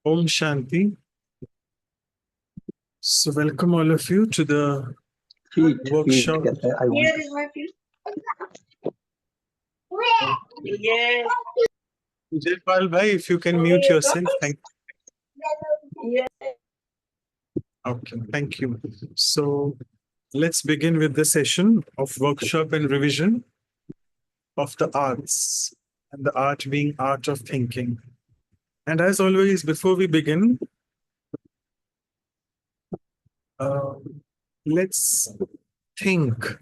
Om Shanti. So, welcome all of you to the workshop. Here is my feet. Yes. Jaypal bhai, if you can mute yourself. Thank Yes. Okay, thank you. So, let's begin with the session of workshop and revision of the arts, and the art being art of thinking. And as always, before we begin, uh, let's think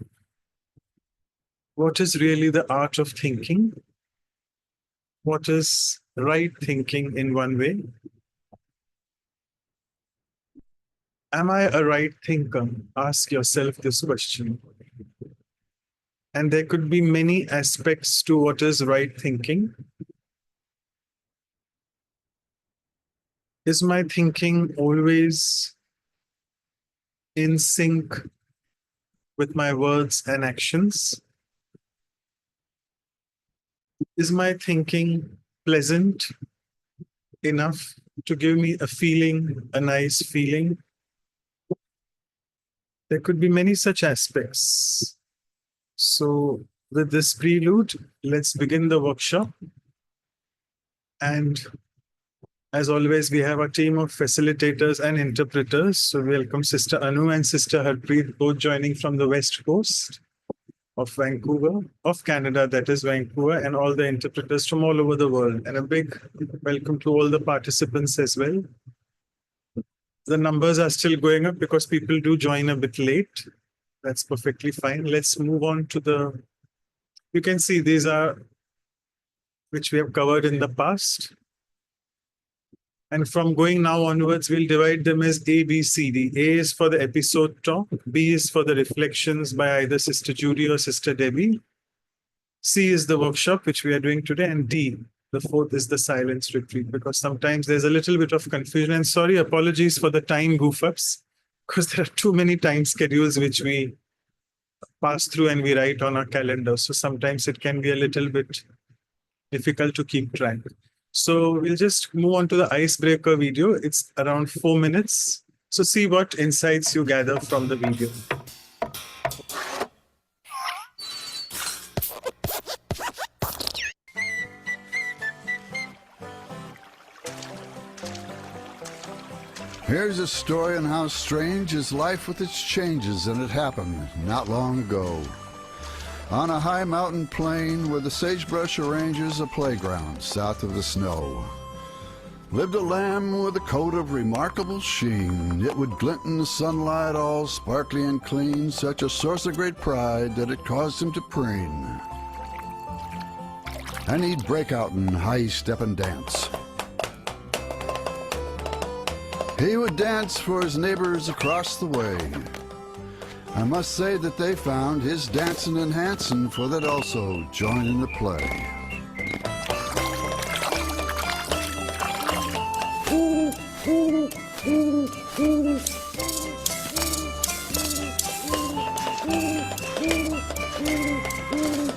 what is really the art of thinking? What is right thinking in one way? Am I a right thinker? Ask yourself this question. And there could be many aspects to what is right thinking. Is my thinking always in sync with my words and actions? Is my thinking pleasant enough to give me a feeling, a nice feeling? There could be many such aspects. So, with this prelude, let's begin the workshop. And as always, we have a team of facilitators and interpreters. So, welcome Sister Anu and Sister Harpreet, both joining from the West Coast of Vancouver, of Canada, that is Vancouver, and all the interpreters from all over the world. And a big welcome to all the participants as well. The numbers are still going up because people do join a bit late. That's perfectly fine. Let's move on to the, you can see these are which we have covered in the past. And from going now onwards, we'll divide them as A, B, C, D. A is for the episode talk. B is for the reflections by either Sister Judy or Sister Debbie. C is the workshop, which we are doing today. And D, the fourth, is the silence retreat, because sometimes there's a little bit of confusion. And sorry, apologies for the time goof-ups, because there are too many time schedules which we pass through and we write on our calendar. So sometimes it can be a little bit difficult to keep track. So we'll just move on to the icebreaker video. It's around 4 minutes. So see what insights you gather from the video. Here's a story on how strange is life with its changes, and it happened not long ago. On a high mountain plain where the sagebrush arranges a playground south of the snow, lived a lamb with a coat of remarkable sheen. It would glint in the sunlight all sparkly and clean, such a source of great pride that it caused him to preen. And he'd break out in high step and dance. He would dance for his neighbors across the way. I must say that they found his dancing enhancing, for they'd also join in the play.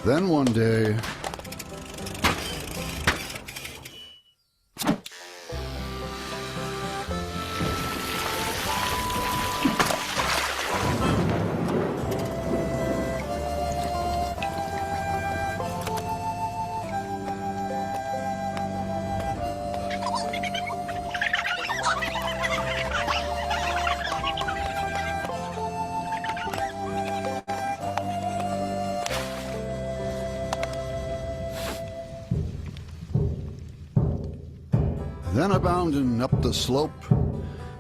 Then one day, bounding up the slope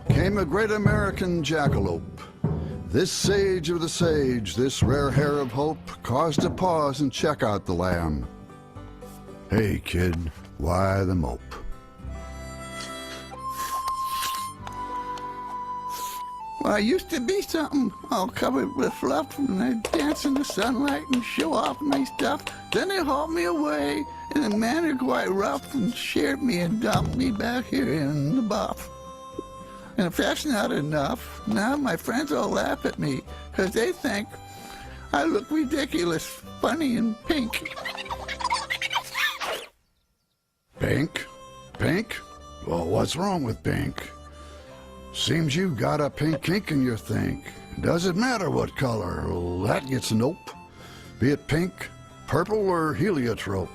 came a great American jackalope. This sage of the sage, this rare hair of hope, caused to pause and check out the lamb. Hey kid, why the mope? Well, I used to be something all covered with fluff, and I'd dance in the sunlight and show off my stuff. Then they hauled me away in a manner quite rough and sheared me and dumped me back here in the buff. And if that's not enough, now my friends all laugh at me, 'cause they think I look ridiculous, funny and pink. Pink? Pink? Well, what's wrong with pink? Seems you got a pink kink in your think. Does it matter what color? Well, that gets a nope. Be it pink, purple, or heliotrope.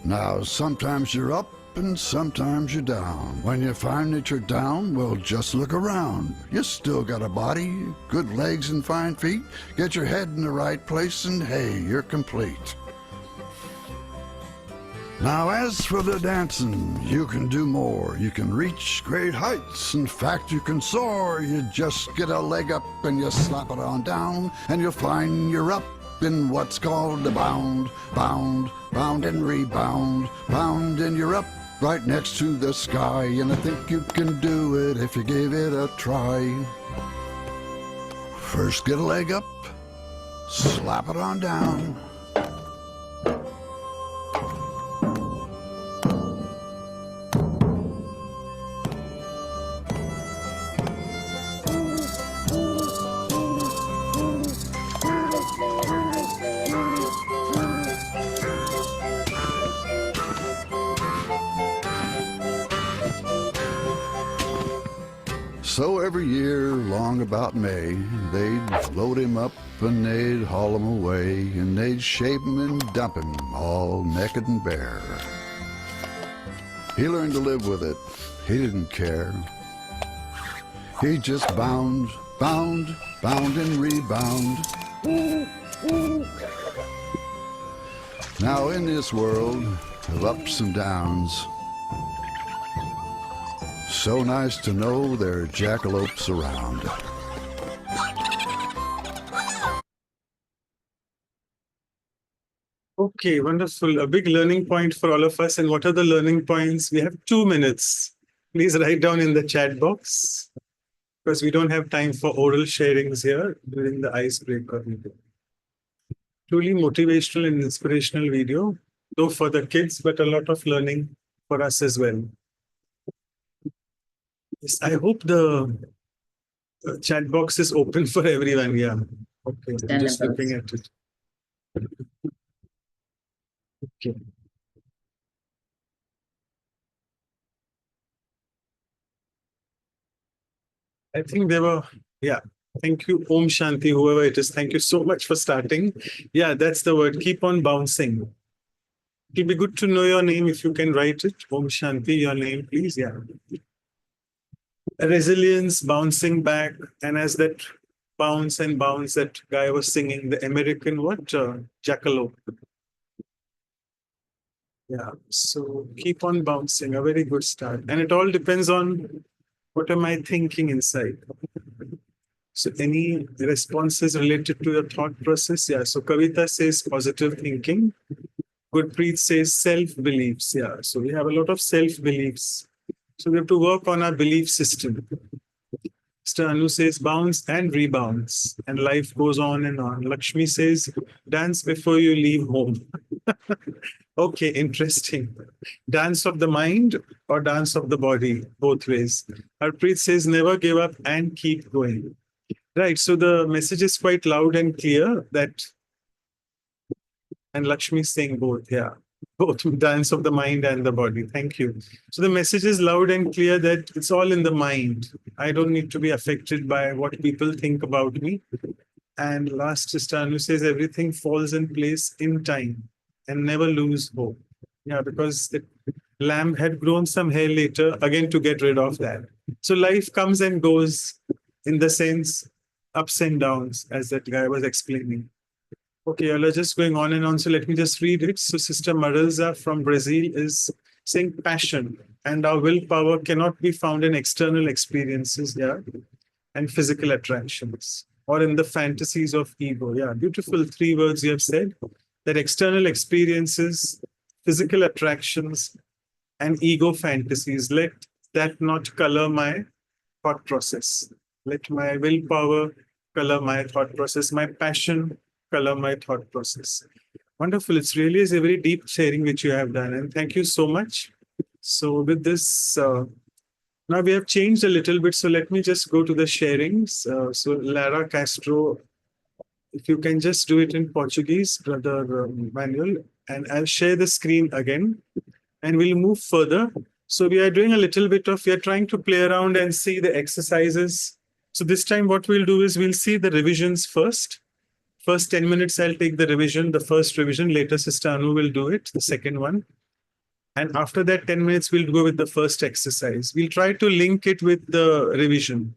Now, sometimes you're up and sometimes you're down. When you find that you're down, well, just look around. You still got a body, good legs and fine feet. Get your head in the right place and hey, you're complete. Now, as for the dancing, you can do more. You can reach great heights. In fact, you can soar. You just get a leg up and you slap it on down, and you'll find you're up in what's called a bound, bound, bound and rebound, bound, and you're up right next to the sky. And I think you can do it if you give it a try. First, get a leg up, slap it on down. So every year, long about May, they'd load him up and they'd haul him away, and they'd shape him and dump him all naked and bare. He learned to live with it. He didn't care. He just bound, bound, bound and rebound. Now in this world of ups and downs, so nice to know there are jackalopes around. Okay, wonderful. A big learning point for all of us. And what are the learning points? We have 2 minutes. Please write down in the chat box, because we don't have time for oral sharings here during the icebreaker video. Truly motivational and inspirational video, though for the kids, but a lot of learning for us as well. Yes, I hope the chat box is open for everyone. Yeah. Okay, I'm just looking at it. Okay. I think they were, yeah. Thank you, Om Shanti, whoever it is. Thank you so much for starting. Yeah, that's the word. Keep on bouncing. It'll be good to know your name if you can write it. Om Shanti, your name, please. Yeah. Resilience, bouncing back, and as that bounce and bounce that guy was singing, the American what? Jackalope. Yeah, so keep on bouncing, a very good start. And it all depends on what am I thinking inside. So any responses related to your thought process? Yeah, so Kavita says positive thinking. Gurpreet says self-beliefs. Yeah, so we have a lot of self-beliefs. So we have to work on our belief system. Mr. Anu says bounce and rebounds, and life goes on and on. Lakshmi says dance before you leave home. Okay, interesting. Dance of the mind or dance of the body, both ways. Harpreet says never give up and keep going. Right, so the message is quite loud and clear that, and Lakshmi is saying both, yeah. Both dance of the mind and the body. Thank you. So the message is loud and clear that it's all in the mind. I don't need to be affected by what people think about me. And last, Sister Anu says everything falls in place in time and never lose hope. Yeah, because the lamb had grown some hair later, again to get rid of that. So life comes and goes in the sense, ups and downs, as that guy was explaining. Okay, y'all are just going on and on. So let me just read it. So Sister Marilza from Brazil is saying passion and our willpower cannot be found in external experiences, yeah, and physical attractions or in the fantasies of ego. Yeah, beautiful 3 words you have said, that external experiences, physical attractions, and ego fantasies. Let that not color my thought process. Let my willpower color my thought process, my passion color my thought process. Wonderful. It's really is a very deep sharing which you have done. And thank you so much. So with this, now we have changed a little bit. So let me just go to the sharings. So Lara Castro, if you can just do it in Portuguese, Brother Manuel, and I'll share the screen again. And we'll move further. So we are doing a little bit of, we are trying to play around and see the exercises. So this time what we'll do is we'll see the revisions first. First 10 minutes, I'll take the revision, the first revision. Later, Sister Anu will do it, the second one. And after that 10 minutes, we'll go with the first exercise. We'll try to link it with the revision.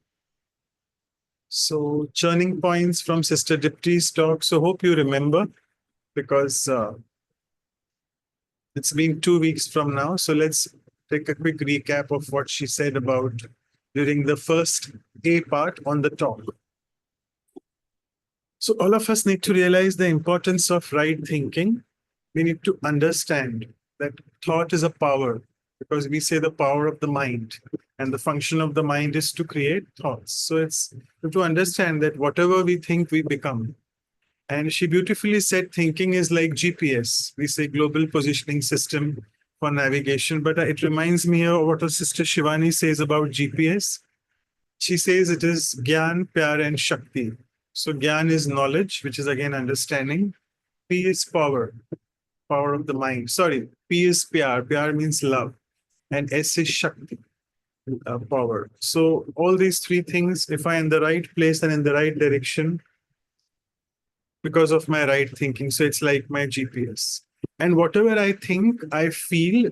So churning points from Sister Dipti's talk. So hope you remember, because it's been 2 weeks from now. So let's take a quick recap of what she said about during the first A part on the talk. So all of us need to realize the importance of right thinking. We need to understand that thought is a power, because we say the power of the mind, and the function of the mind is to create thoughts. So it's to understand that whatever we think, we become. And she beautifully said thinking is like GPS. We say global positioning system for navigation, but it reminds me of what Sister Shivani says about GPS. She says it is Gyan, Pyar, and Shakti. So Gyan is knowledge, which is again understanding. P is power, power of the mind. Sorry, P is Pyar. Pyar means love. And S is Shakti, power. So all these three things, if I'm in the right place and in the right direction, because of my right thinking. So it's like my GPS. And whatever I think, I feel,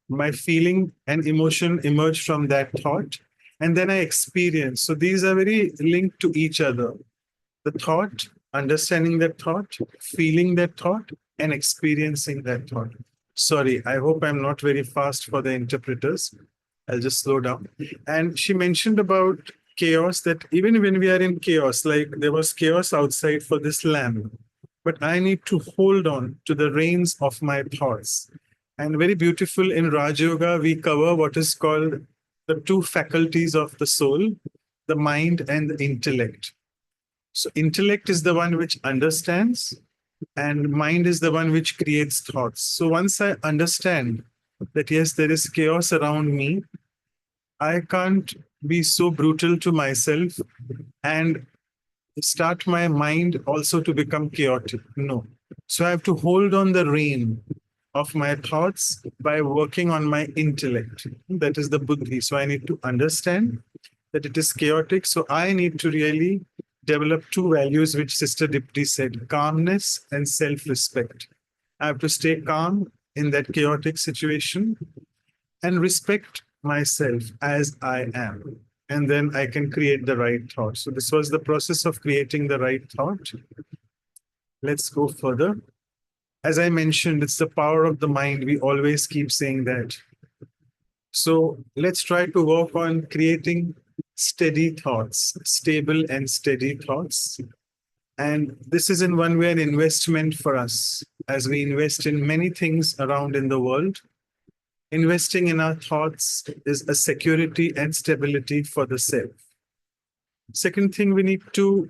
my feeling and emotion emerge from that thought. And then I experience. So these are very linked to each other. The thought, understanding that thought, feeling that thought, and experiencing that thought. Sorry, I hope I'm not very fast for the interpreters. I'll just slow down. And she mentioned about chaos, that even when we are in chaos, like there was chaos outside for this lamb, but I need to hold on to the reins of my thoughts. And very beautiful in Raj Yoga, we cover what is called the two faculties of the soul, the mind and the intellect. So intellect is the one which understands, and mind is the one which creates thoughts. So once I understand that, yes, there is chaos around me, I can't be so brutal to myself and start my mind also to become chaotic. No. So I have to hold on the rein of my thoughts by working on my intellect. That is the buddhi. So I need to understand that it is chaotic. So I need to really develop two values which Sister Dipti said, calmness and self-respect. I have to stay calm in that chaotic situation and respect myself as I am. And then I can create the right thought. So this was the process of creating the right thought. Let's go further. As I mentioned, it's the power of the mind. We always keep saying that. So let's try to work on creating steady thoughts, stable and steady thoughts. And this is in one way an investment for us, as we invest in many things around in the world. Investing in our thoughts is a security and stability for the self. Second thing, we need to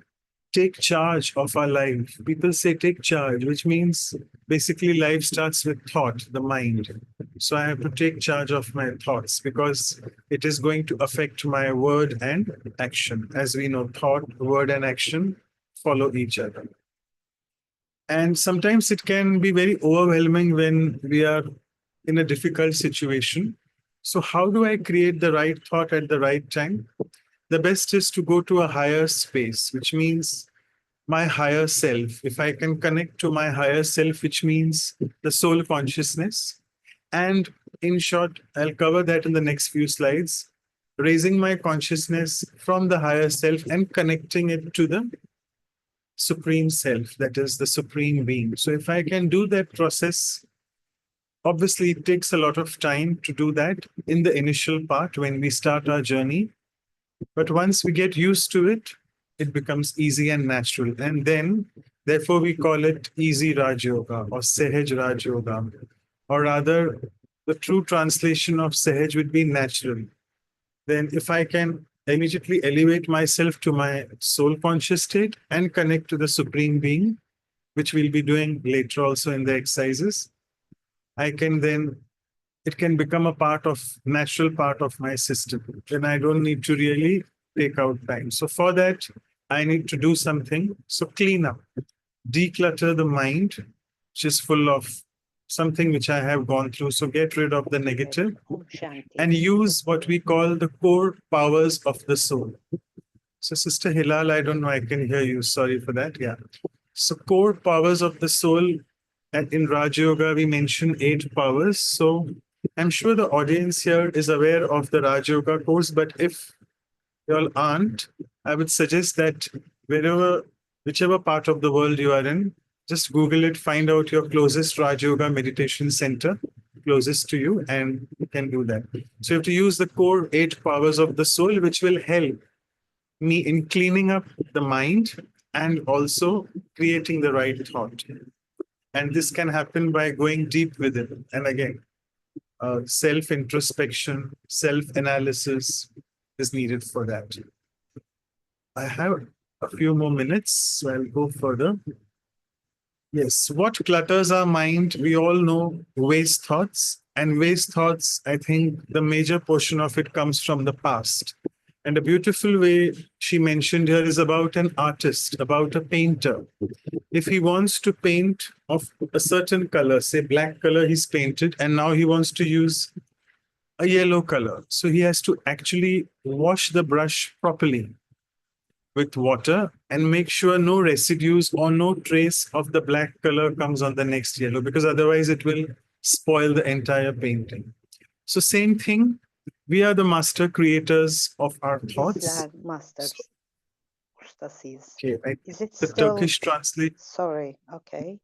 take charge of our life. People say take charge, which means basically life starts with thought, the mind. So I have to take charge of my thoughts, because it is going to affect my word and action. As we know, thought, word, and action follow each other. And sometimes it can be very overwhelming when we are in a difficult situation. So how do I create the right thought at the right time? The best is to go to a higher space, which means my higher self. If I can connect to my higher self, which means the soul consciousness. And in short, I'll cover that in the next few slides, raising my consciousness from the higher self and connecting it to the supreme self, that is the supreme being. So if I can do that process, obviously it takes a lot of time to do that in the initial part when we start our journey. But once we get used to it, it becomes easy and natural. And then, therefore, we call it easy Raj Yoga or Sehaj Raj Yoga. Or rather, the true translation of Sehaj would be natural. Then if I can immediately elevate myself to my soul conscious state and connect to the Supreme Being, which we'll be doing later also in the exercises, it can become a natural part of my system. Then I don't need to really take out time. So for that, I need to do something. So clean up, declutter the mind, which is full of something which I have gone through. So get rid of the negative Om Shanti. and use what we call the core powers of the soul. So, Sister Hilal, I don't know, I can hear you. Sorry for that. Yeah. So, core powers of the soul. And in Raj Yoga, we mention 8 powers. So, I'm sure the audience here is aware of the Raj Yoga course, but if you all aren't, I would suggest that whichever part of the world you are in, just Google it, find out your closest Raj Yoga meditation center closest to you, and you can do that. So you have to use the core 8 powers of the soul, which will help me in cleaning up the mind and also creating the right thought. And this can happen by going deep within. And again, self introspection, self analysis is needed for that. I have a few more minutes, so I'll go further. Yes, what clutters our mind? We all know waste thoughts. And waste thoughts, I think the major portion of it comes from the past. And a beautiful way she mentioned here is about an artist, about a painter. If he wants to paint of a certain color, say black color, he's painted, and now he wants to use a yellow color. So he has to actually wash the brush properly with water and make sure no residues or no trace of the black color comes on the next yellow, because otherwise it will spoil the entire painting. So same thing, we are the master creators of our thoughts. Bizler masters. Ustasıyız. Okay, Is it the still? Turkish translate. Sorry. Okay.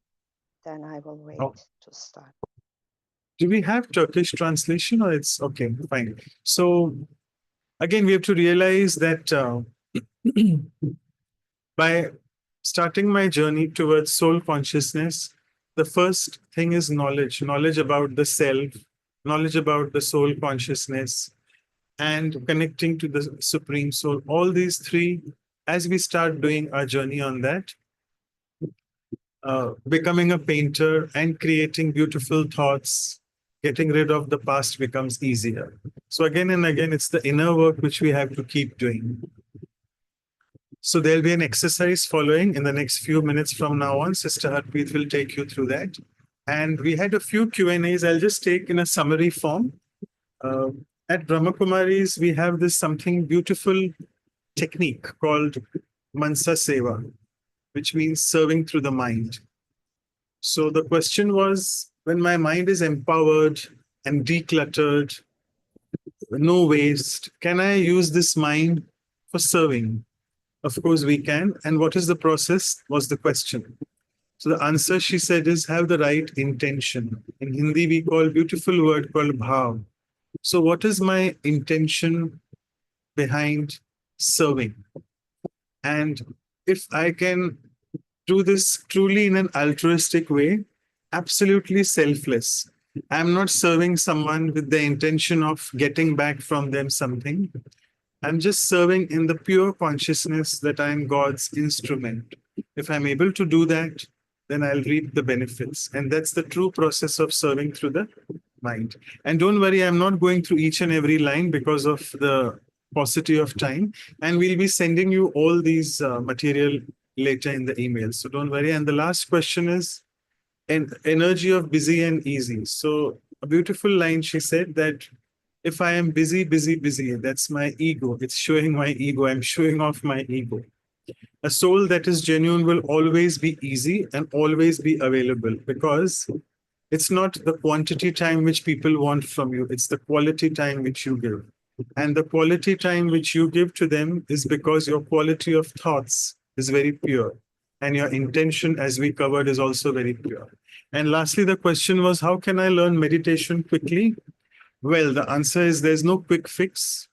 Then I will wait Oh. to start. Do we have Turkish translation, or it's okay? Fine. So again, we have to realize that by starting my journey towards soul consciousness, the first thing is knowledge about the self, knowledge about the soul consciousness, and connecting to the Supreme Soul. All these 3, as we start doing our journey on that, becoming a painter and creating beautiful thoughts, getting rid of the past becomes easier. So again and again, it's the inner work which we have to keep doing. So there'll be an exercise following in the next few minutes from now on. Sister Harpreet will take you through that. And we had a few Q&As. I'll just take in a summary form. At Brahma Kumaris, we have this something beautiful technique called Mansa Seva, which means serving through the mind. So the question was, when my mind is empowered and decluttered, no waste, can I use this mind for serving? Of course we can. And what is the process was the question. So the answer, she said, is have the right intention. In Hindi, we call beautiful word called bhav. So what is my intention behind serving? And if I can do this truly in an altruistic way, absolutely selfless. I'm not serving someone with the intention of getting back from them something. I'm just serving in the pure consciousness that I'm God's instrument. If I'm able to do that, then I'll reap the benefits. And that's the true process of serving through the mind. And don't worry, I'm not going through each and every line because of the paucity of time. And we'll be sending you all these material later in the email. So don't worry. And the last question is energy of busy and easy. So a beautiful line, she said that if I am busy, that's my ego. It's showing my ego. I'm showing off my ego. A soul that is genuine will always be easy and always be available, because it's not the quantity time which people want from you. It's the quality time which you give. And the quality time which you give to them is because your quality of thoughts is very pure. And your intention, as we covered, is also very pure. And lastly, the question was, how can I learn meditation quickly? Well, the answer is there's no quick fix.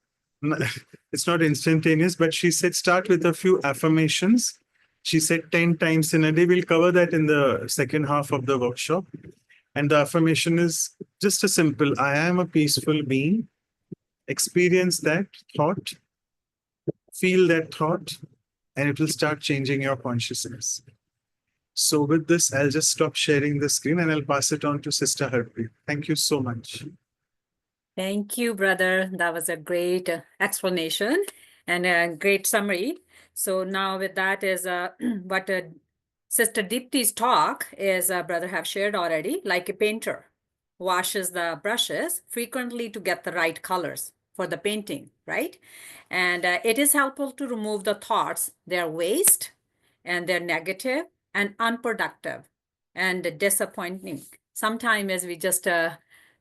It's not instantaneous, but she said start with a few affirmations. She said 10 times in a day. We'll cover that in the second half of the workshop. And the affirmation is just a simple, I am a peaceful being. Experience that thought, feel that thought, and it will start changing your consciousness. So with this, I'll just stop sharing the screen and I'll pass it on to Sister Harpreet. Thank you so much. Thank you, brother. That was a great explanation and a great summary. So now with that is what Sister Deepti's talk is, brother have shared already, like a painter washes the brushes frequently to get the right colors for the painting, right? And it is helpful to remove the thoughts, their waste and they're negative and unproductive and disappointing. Sometimes we just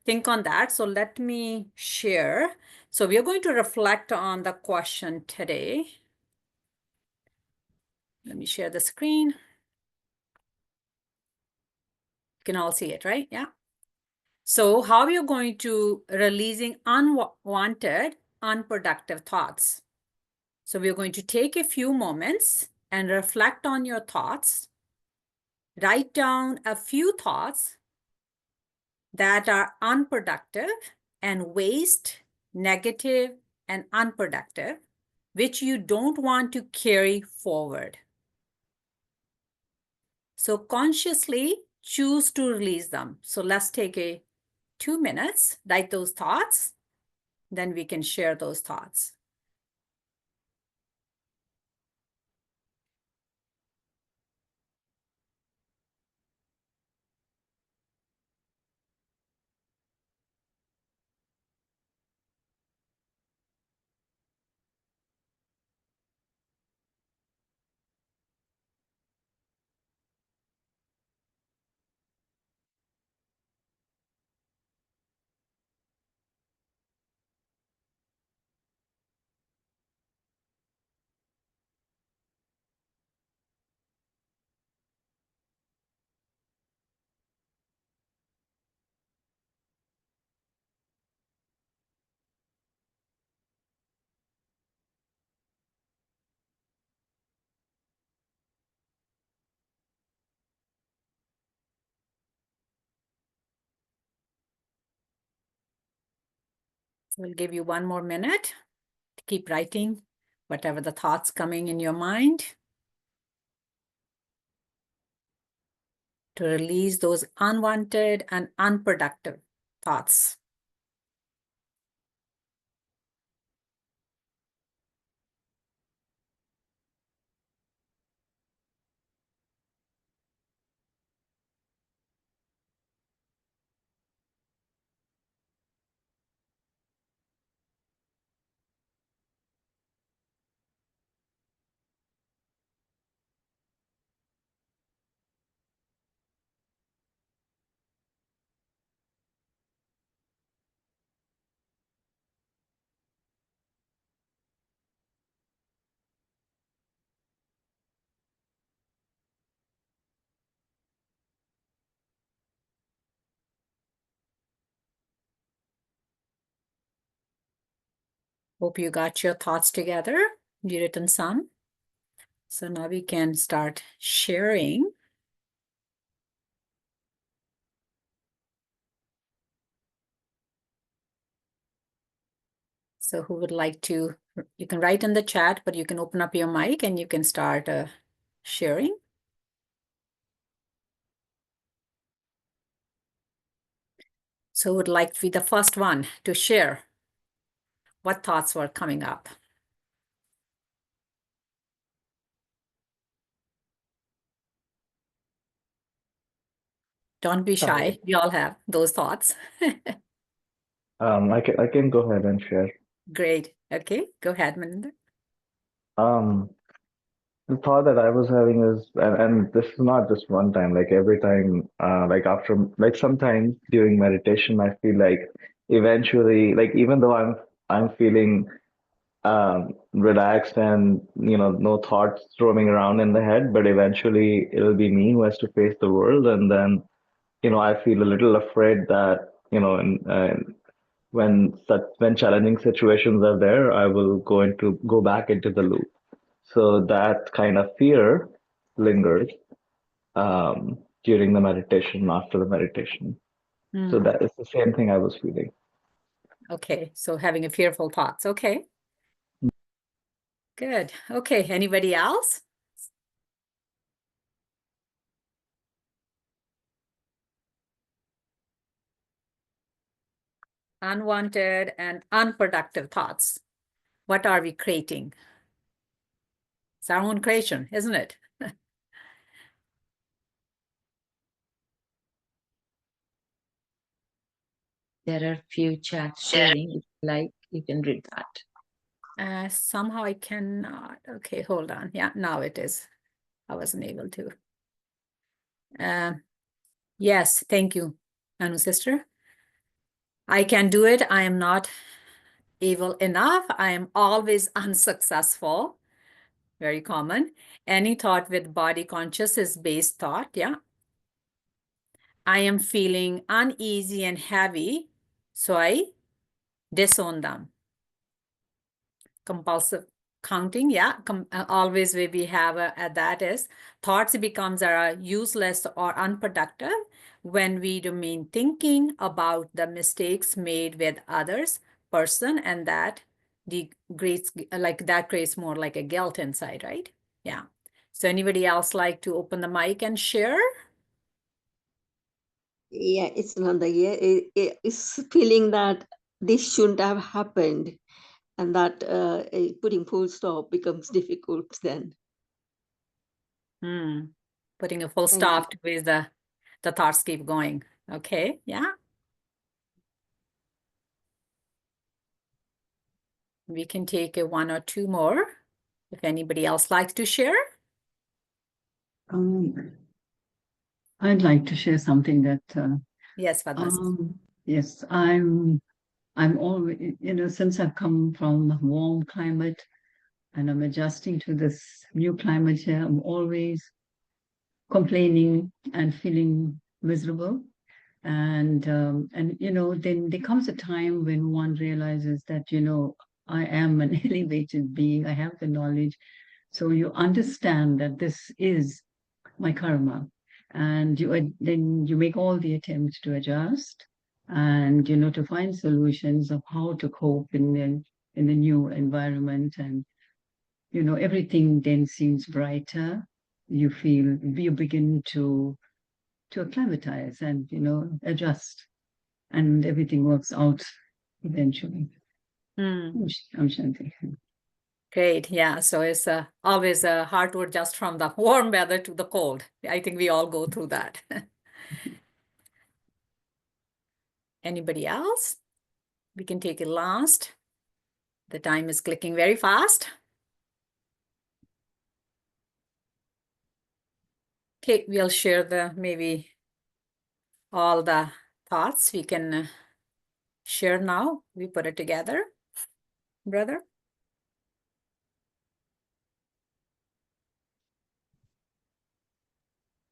think on that. So let me share. So we are going to reflect on the question today. Let me share the screen. You can all see it, right? Yeah. So how are you going to releasing unwanted, unproductive thoughts? So we're going to take a few moments and reflect on your thoughts. Write down a few thoughts that are unproductive and waste, negative, and unproductive, which you don't want to carry forward. So consciously choose to release them. So let's take 2 minutes, write those thoughts, then we can share those thoughts. We'll give you 1 more minute to keep writing whatever the thoughts coming in your mind to release those unwanted and unproductive thoughts. Hope you got your thoughts together. You written some. So now we can start sharing. So who would like to, you can write in the chat, but you can open up your mic and you can start sharing. So who would like to be the first one to share what thoughts were coming up? Don't be shy. We all have those thoughts. I can go ahead and share. Great. Okay, go ahead, Melinda. Um, the thought that I was having is, and this is not just one time, like every time, like after, like sometimes during meditation, I feel like eventually, like even though I'm feeling relaxed and no thoughts roaming around in the head, but eventually it'll be me who has to face the world, and then I feel a little afraid that when challenging situations are there, I will go back into the loop. So that kind of fear lingers during the meditation, after the meditation. So that is the same thing I was feeling. Okay, so having a fearful thoughts. Okay. Good. Okay, anybody else? Unwanted and unproductive thoughts. What are we creating? It's our own creation, isn't it? there are few chats sharing. If you like, you can read that. Somehow I cannot. Okay, hold on. Yeah, now it is. I wasn't able to. Yes, thank you, Anu sister. I can do it. I am not able enough. I am always unsuccessful. Very common. Any thought with body conscious is base thought. Yeah. I am feeling uneasy and heavy, so I disown them. Compulsive counting, yeah, always we have that is thoughts becomes are useless or unproductive when we remain thinking about the mistakes made with others person, and that creates like that creates more like a guilt inside, right? Yeah. So anybody else like to open the mic and share? Yeah, it's another year. It's feeling that this shouldn't have happened, and that putting full stop becomes difficult then. Putting a full Thank you. stop to where the thoughts keep going. Okay, yeah. We can take a one or two more if anybody else likes to share. I'd like to share something that Yes, Padma. yes, I'm always, since I've come from a warm climate and I'm adjusting to this new climate here, I'm always complaining and feeling miserable. And then there comes a time when one realizes that, I am an elevated being, I have the knowledge. So you understand that this is my karma. And then you make all the attempts to adjust and, to find solutions of how to cope in the new environment. And, everything then seems brighter. You begin to acclimatize and, adjust, and everything works out eventually. Omshanti. Great. Yeah. So it's always hard to adjust from the warm weather to the cold. I think we all go through that. Anybody else? We can take it last. The time is clicking very fast. Okay, we'll share maybe all the thoughts we can share now. We put it together, brother.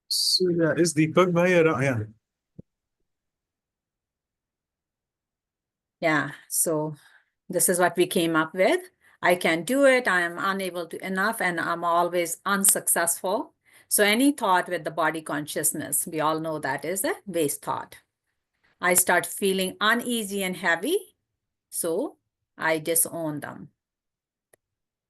So yeah, is Deepak bhai around? Yeah. Yeah, so this is what we came up with. I can do it, I am unable to enough, and I'm always unsuccessful. So any thought with the body consciousness, we all know that is a base thought. I start feeling uneasy and heavy, so I disown them.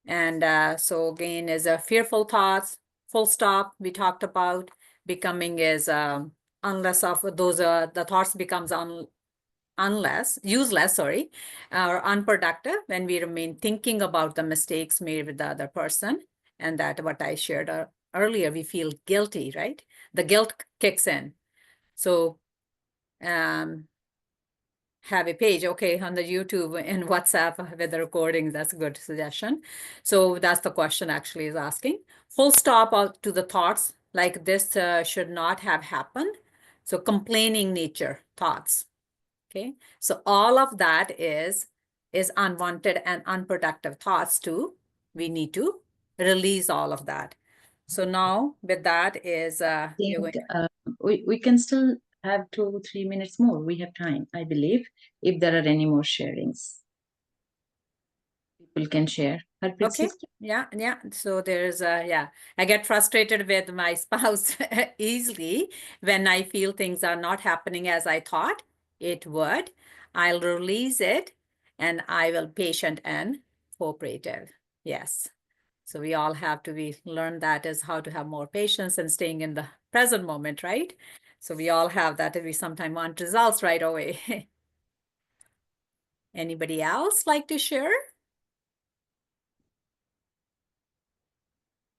And so again is a fearful thoughts, full stop, we talked about. Becoming is unless of those, the thoughts becomes useless, or unproductive when we remain thinking about the mistakes made with the other person. And that what I shared earlier, we feel guilty, right? The guilt kicks in. So have a page, okay, on the YouTube and WhatsApp with the recordings. That's a good suggestion. So that's the question actually is asking. Full stop out to the thoughts like this should not have happened. So complaining nature thoughts. Okay, so all of that is unwanted and unproductive thoughts too. We need to release all of that. So now with that is We can still have 2-3 minutes more. We have time, I believe, if there are any more sharings. People can share. okay. Yeah. So there's I get frustrated with my spouse easily when I feel things are not happening as I thought it would. I'll release it and I will patient and cooperative. Yes. So we all have to learn that is how to have more patience and staying in the present moment, right? So we all have that. We sometimes want results right away. Anybody else like to share?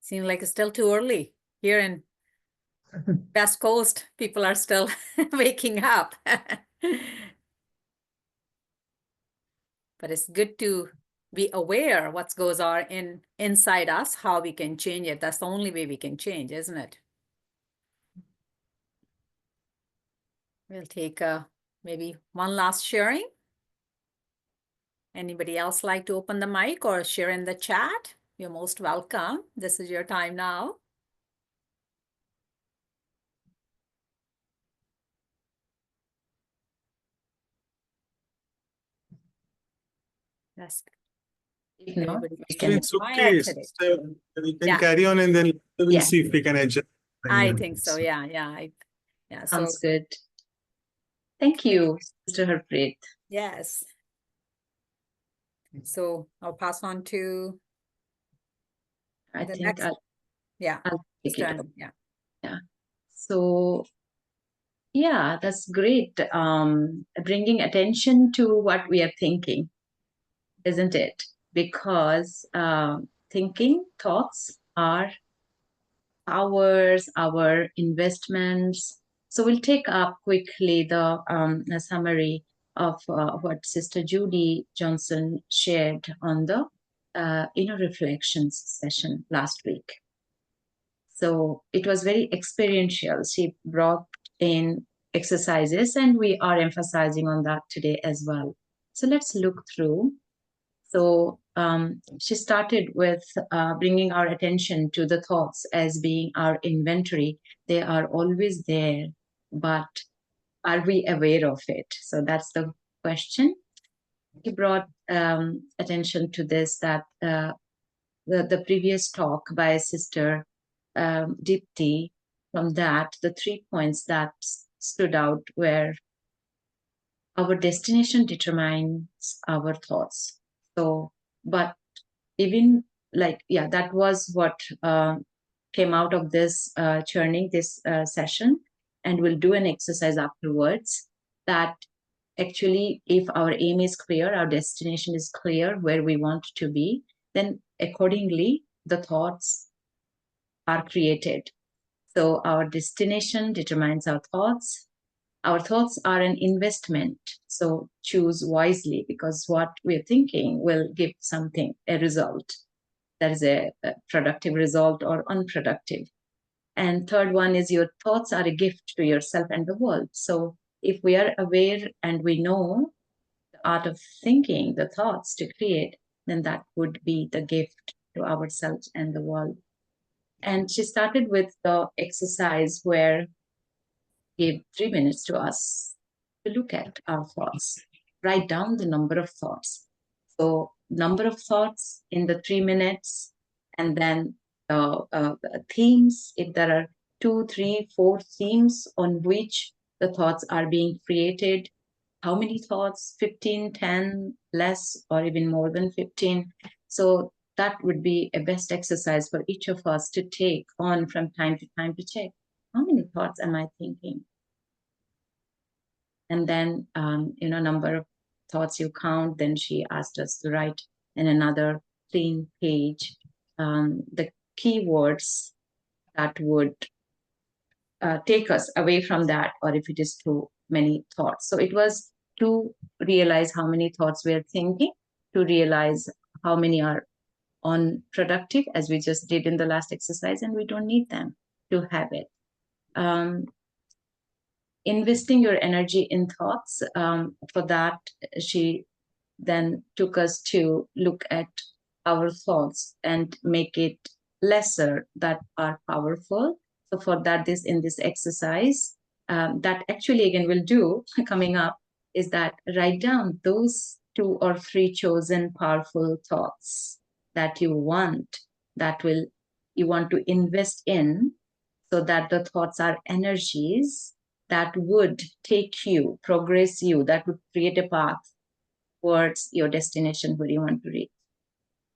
Seems like it's still too early here in West Coast. People are still waking up. but it's good to be aware what goes on inside us, how we can change it. That's the only way we can change, isn't it? We'll take maybe one last sharing. Anybody else like to open the mic or share in the chat? You're most welcome. This is your time now. Yes. If not, Everybody we So can. it's okay. quiet today. So we can Yeah. carry on and then we'll Yeah. see if we can adjust. I think so. Yeah. Yeah. So Sounds good. Thank you, Mr. Harpreet. yes. So I'll pass on to I the think next. I'll take it Stern, on. yeah. Yeah. So yeah, that's great. Bringing attention to what we are thinking, isn't it? Because thinking, thoughts are our investments. So we'll take up quickly the summary of what Sister Judy Johnson shared on the inner reflections session last week. So it was very experiential. She brought in exercises, and we are emphasizing on that today as well. So let's look through. So she started with bringing our attention to the thoughts as being our inventory. They are always there, but are we aware of it? So that's the question. He brought attention to this, that the previous talk by Sister Deepti, from that, the 3 points that stood out were our destination determines our thoughts. So, but even that was what came out of this churning, this session, and we'll do an exercise afterwards that actually, if our aim is clear, our destination is clear, where we want to be, then accordingly, the thoughts are created. So our destination determines our thoughts. Our thoughts are an investment. So choose wisely, because what we're thinking will give something, a result. That is a productive result or unproductive. And third one is your thoughts are a gift to yourself and the world. So if we are aware and we know the art of thinking, the thoughts to create, then that would be the gift to ourselves and the world. And she started with the exercise where gave 3 minutes to us to look at our thoughts, write down the number of thoughts. So number of thoughts in the 3 minutes, and then themes, if there are 2, 3, 4 themes on which the thoughts are being created. How many thoughts? 15, 10, less, or even more than 15. So that would be a best exercise for each of us to take on from time to time, to check how many thoughts am I thinking? And then, number of thoughts you count. Then she asked us to write in another clean page the keywords that would take us away from that, or if it is too many thoughts. So it was to realize how many thoughts we're thinking, to realize how many are unproductive, as we just did in the last exercise, and we don't need them to have it. Investing your energy in thoughts. For that, she then took us to look at our thoughts and make it lesser that are powerful. So for that, in this exercise, that actually again we'll do coming up, is that write down those 2 or 3 chosen powerful thoughts that you want, you want to invest in, so that the thoughts are energies that would take you, progress you, that would create a path towards your destination where you want to reach.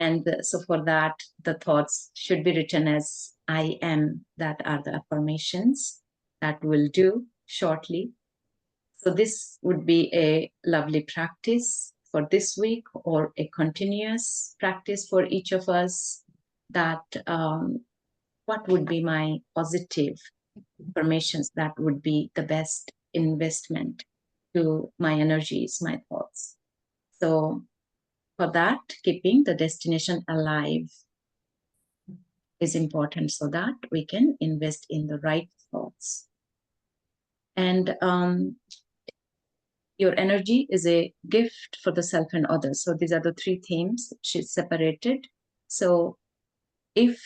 And so for that, the thoughts should be written as I am. That are the affirmations that we'll do shortly. So this would be a lovely practice for this week, or a continuous practice for each of us, that what would be my positive affirmations that would be the best investment to my energies, my thoughts. So For that, keeping the destination alive is important so that we can invest in the right thoughts. And your energy is a gift for the self and others. So these are the three themes she's separated. So if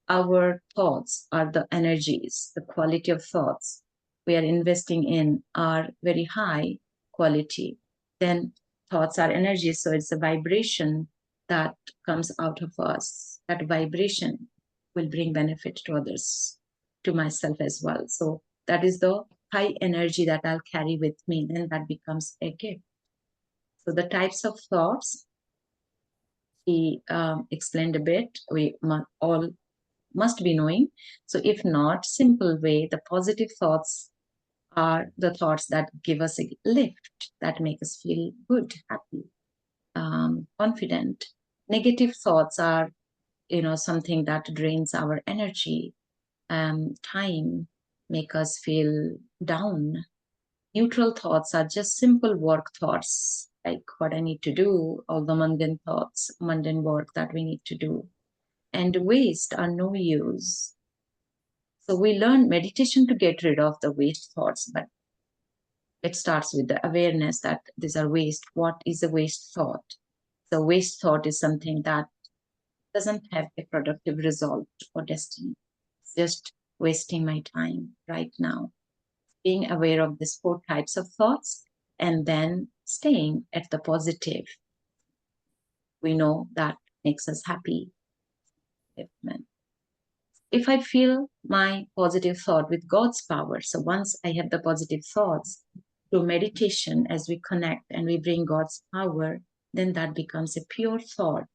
our thoughts are the energies, the quality of thoughts we are investing in are very high quality, then thoughts are energies. So it's a vibration that comes out of us. That vibration will bring benefit to others, to myself as well. So that is the high energy that I'll carry with me, then that becomes a gift. So the types of thoughts he explained a bit, we all must be knowing. So if not, simple way, the positive thoughts are the thoughts that give us a lift, that make us feel good, happy, confident. Negative thoughts are, something that drains our energy, time, make us feel down. Neutral thoughts are just simple work thoughts, like what I need to do, all the mundane thoughts, mundane work that we need to do. And waste are no use. So we learn meditation to get rid of the waste thoughts, but it starts with the awareness that these are waste. What is a waste thought? So waste thought is something that doesn't have a productive result or destiny. It's just wasting my time right now. Being aware of these 4 types of thoughts and then staying at the positive. We know that makes us happy. If I feel my positive thought with God's power, so once I have the positive thoughts through meditation, as we connect and we bring God's power, then that becomes a pure thought,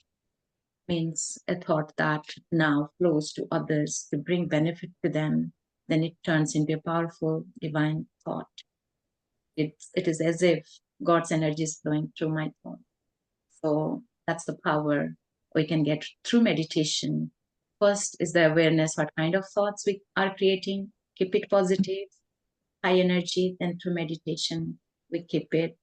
means a thought that now flows to others to bring benefit to them. Then it turns into a powerful divine thought. It is as if God's energy is flowing through my thought. So that's the power we can get through meditation. First is the awareness what kind of thoughts we are creating. Keep it positive, high energy. Then through meditation, we keep it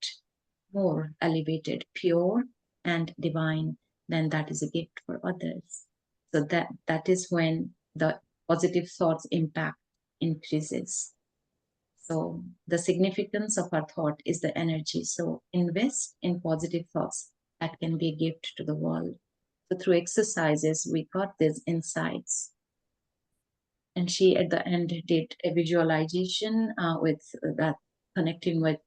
more elevated, pure and divine. Then that is a gift for others. So that is when the positive thoughts impact increases. So the significance of our thought is the energy. So invest in positive thoughts that can be a gift to the world. So through exercises, we got these insights. And she at the end did a visualization with that, connecting with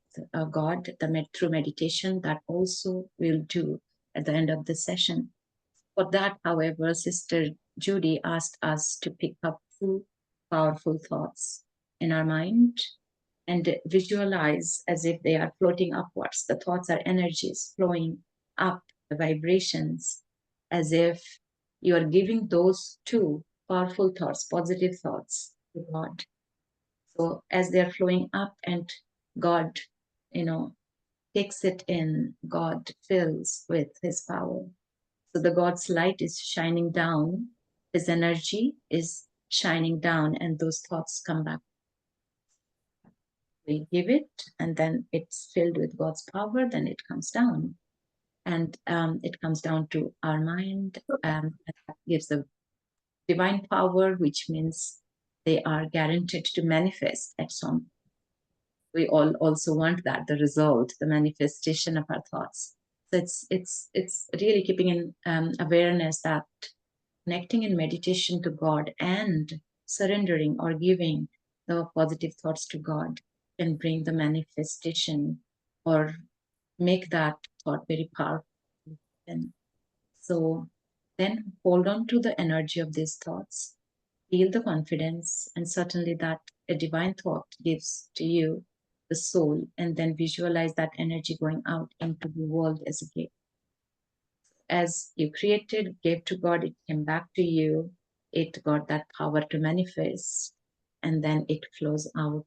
God through meditation. That also we'll do at the end of the session. For that, however, Sister Judy asked us to pick up 2 powerful thoughts in our mind and visualize as if they are floating upwards. The thoughts are energies flowing up, the vibrations, as if you are giving those 2 powerful thoughts, positive thoughts to God. So as they are flowing up and God, takes it in, God fills with his power. So the God's light is shining down, his energy is shining down, and those thoughts come back. We give it, and then it's filled with God's power, then it comes down. And it comes down to our mind, and that gives the divine power, which means they are guaranteed to manifest at some. We all also want that, the result, the manifestation of our thoughts. So it's really keeping in awareness that connecting in meditation to God and surrendering or giving the positive thoughts to God can bring the manifestation or make that thought very powerful. And so then hold on to the energy of these thoughts, feel the confidence, and certainly that a divine thought gives to you the soul, and then visualize that energy going out into the world as a gift. As you created, gave to God, it came back to you, it got that power to manifest, and then it flows out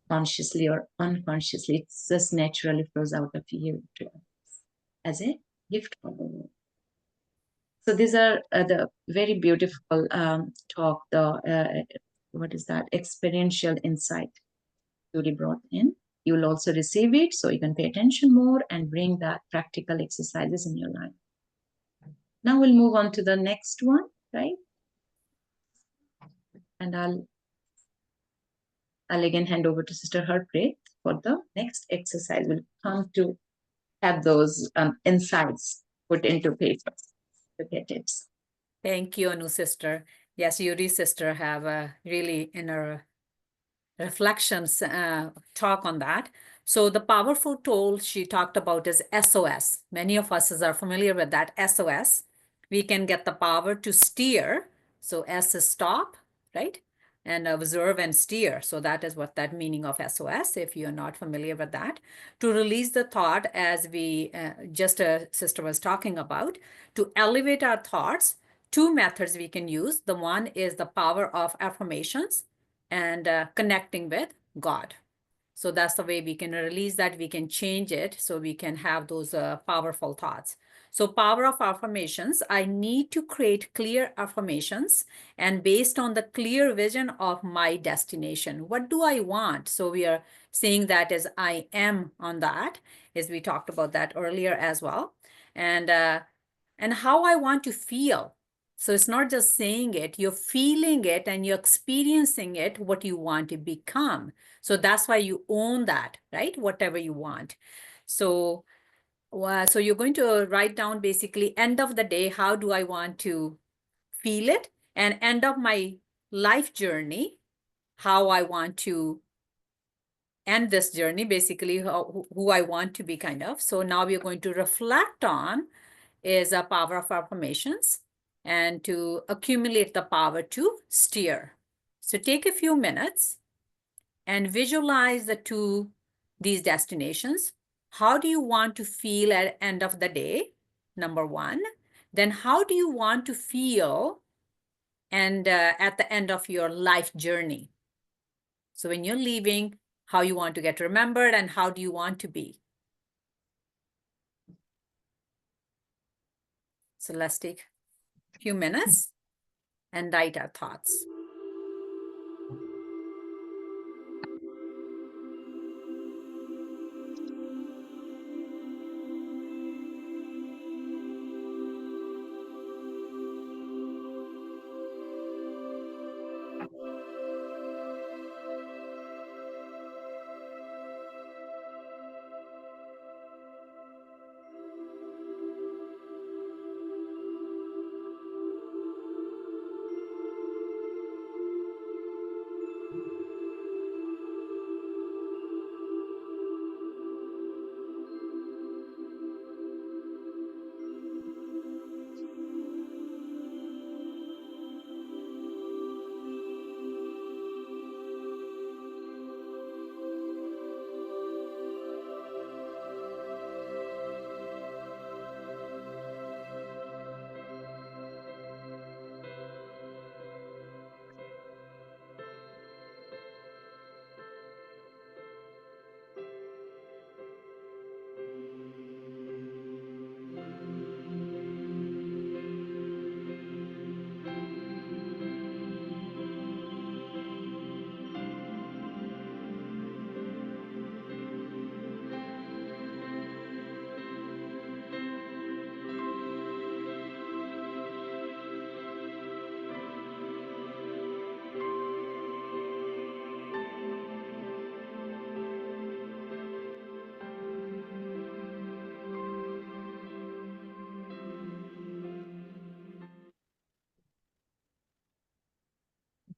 consciously or unconsciously. It just naturally flows out of you to us as a gift for the world. So these are the very beautiful talk, the what is that, experiential insight Judy brought in. you will also receive it. So you can pay attention more and bring that practical exercises in your life. Now we'll move on to the next one, right? And I'll again hand over to Sister Harpreet for the next exercise. We'll come to have those insights put into paper to get it. Thank you, Anu sister. Yes, Yuri sister have a really inner reflections talk on that. So the powerful tool she talked about is SOS. Many of us are familiar with that SOS. We can get the power to steer. So S is stop, right? And observe and steer. So that is what that meaning of SOS, if you're not familiar with that. To release the thought, as we just a sister was talking about, to elevate our thoughts, two methods we can use. The one is the power of affirmations and connecting with God. So that's the way we can release that, we can change it, so we can have those powerful thoughts. So power of affirmations, I need to create clear affirmations and based on the clear vision of my destination. What do I want? So we are saying that as I am on that, as we talked about that earlier as well. And how I want to feel. So it's not just saying it, you're feeling it and you're experiencing it, what you want to become. So that's why you own that, right? Whatever you want. So, so you're going to write down basically end of the day, how do I want to feel it? And end of my life journey, how I want to end this journey, basically who I want to be kind of. So now we're going to reflect on is a power of affirmations and to accumulate the power to steer. So take a few minutes and visualize these destinations. How do you want to feel at the end of the day? Number one. Then how do you want to feel and at the end of your life journey? So when you're leaving, how you want to get remembered and how do you want to be? So let's take a few minutes and write our thoughts.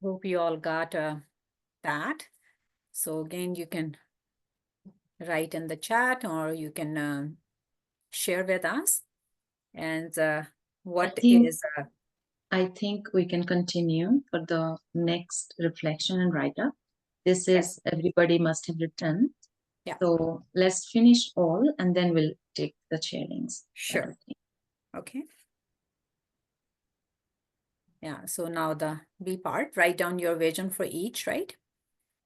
Hope you all got that. So again, you can write in the chat or you can share with us. And I think we can continue for the next reflection and write-up. This is everybody must have written. Yeah. So let's finish all and then we'll take the sharings. Sure. Okay. Yeah, so now the B part, write down your vision for each, right?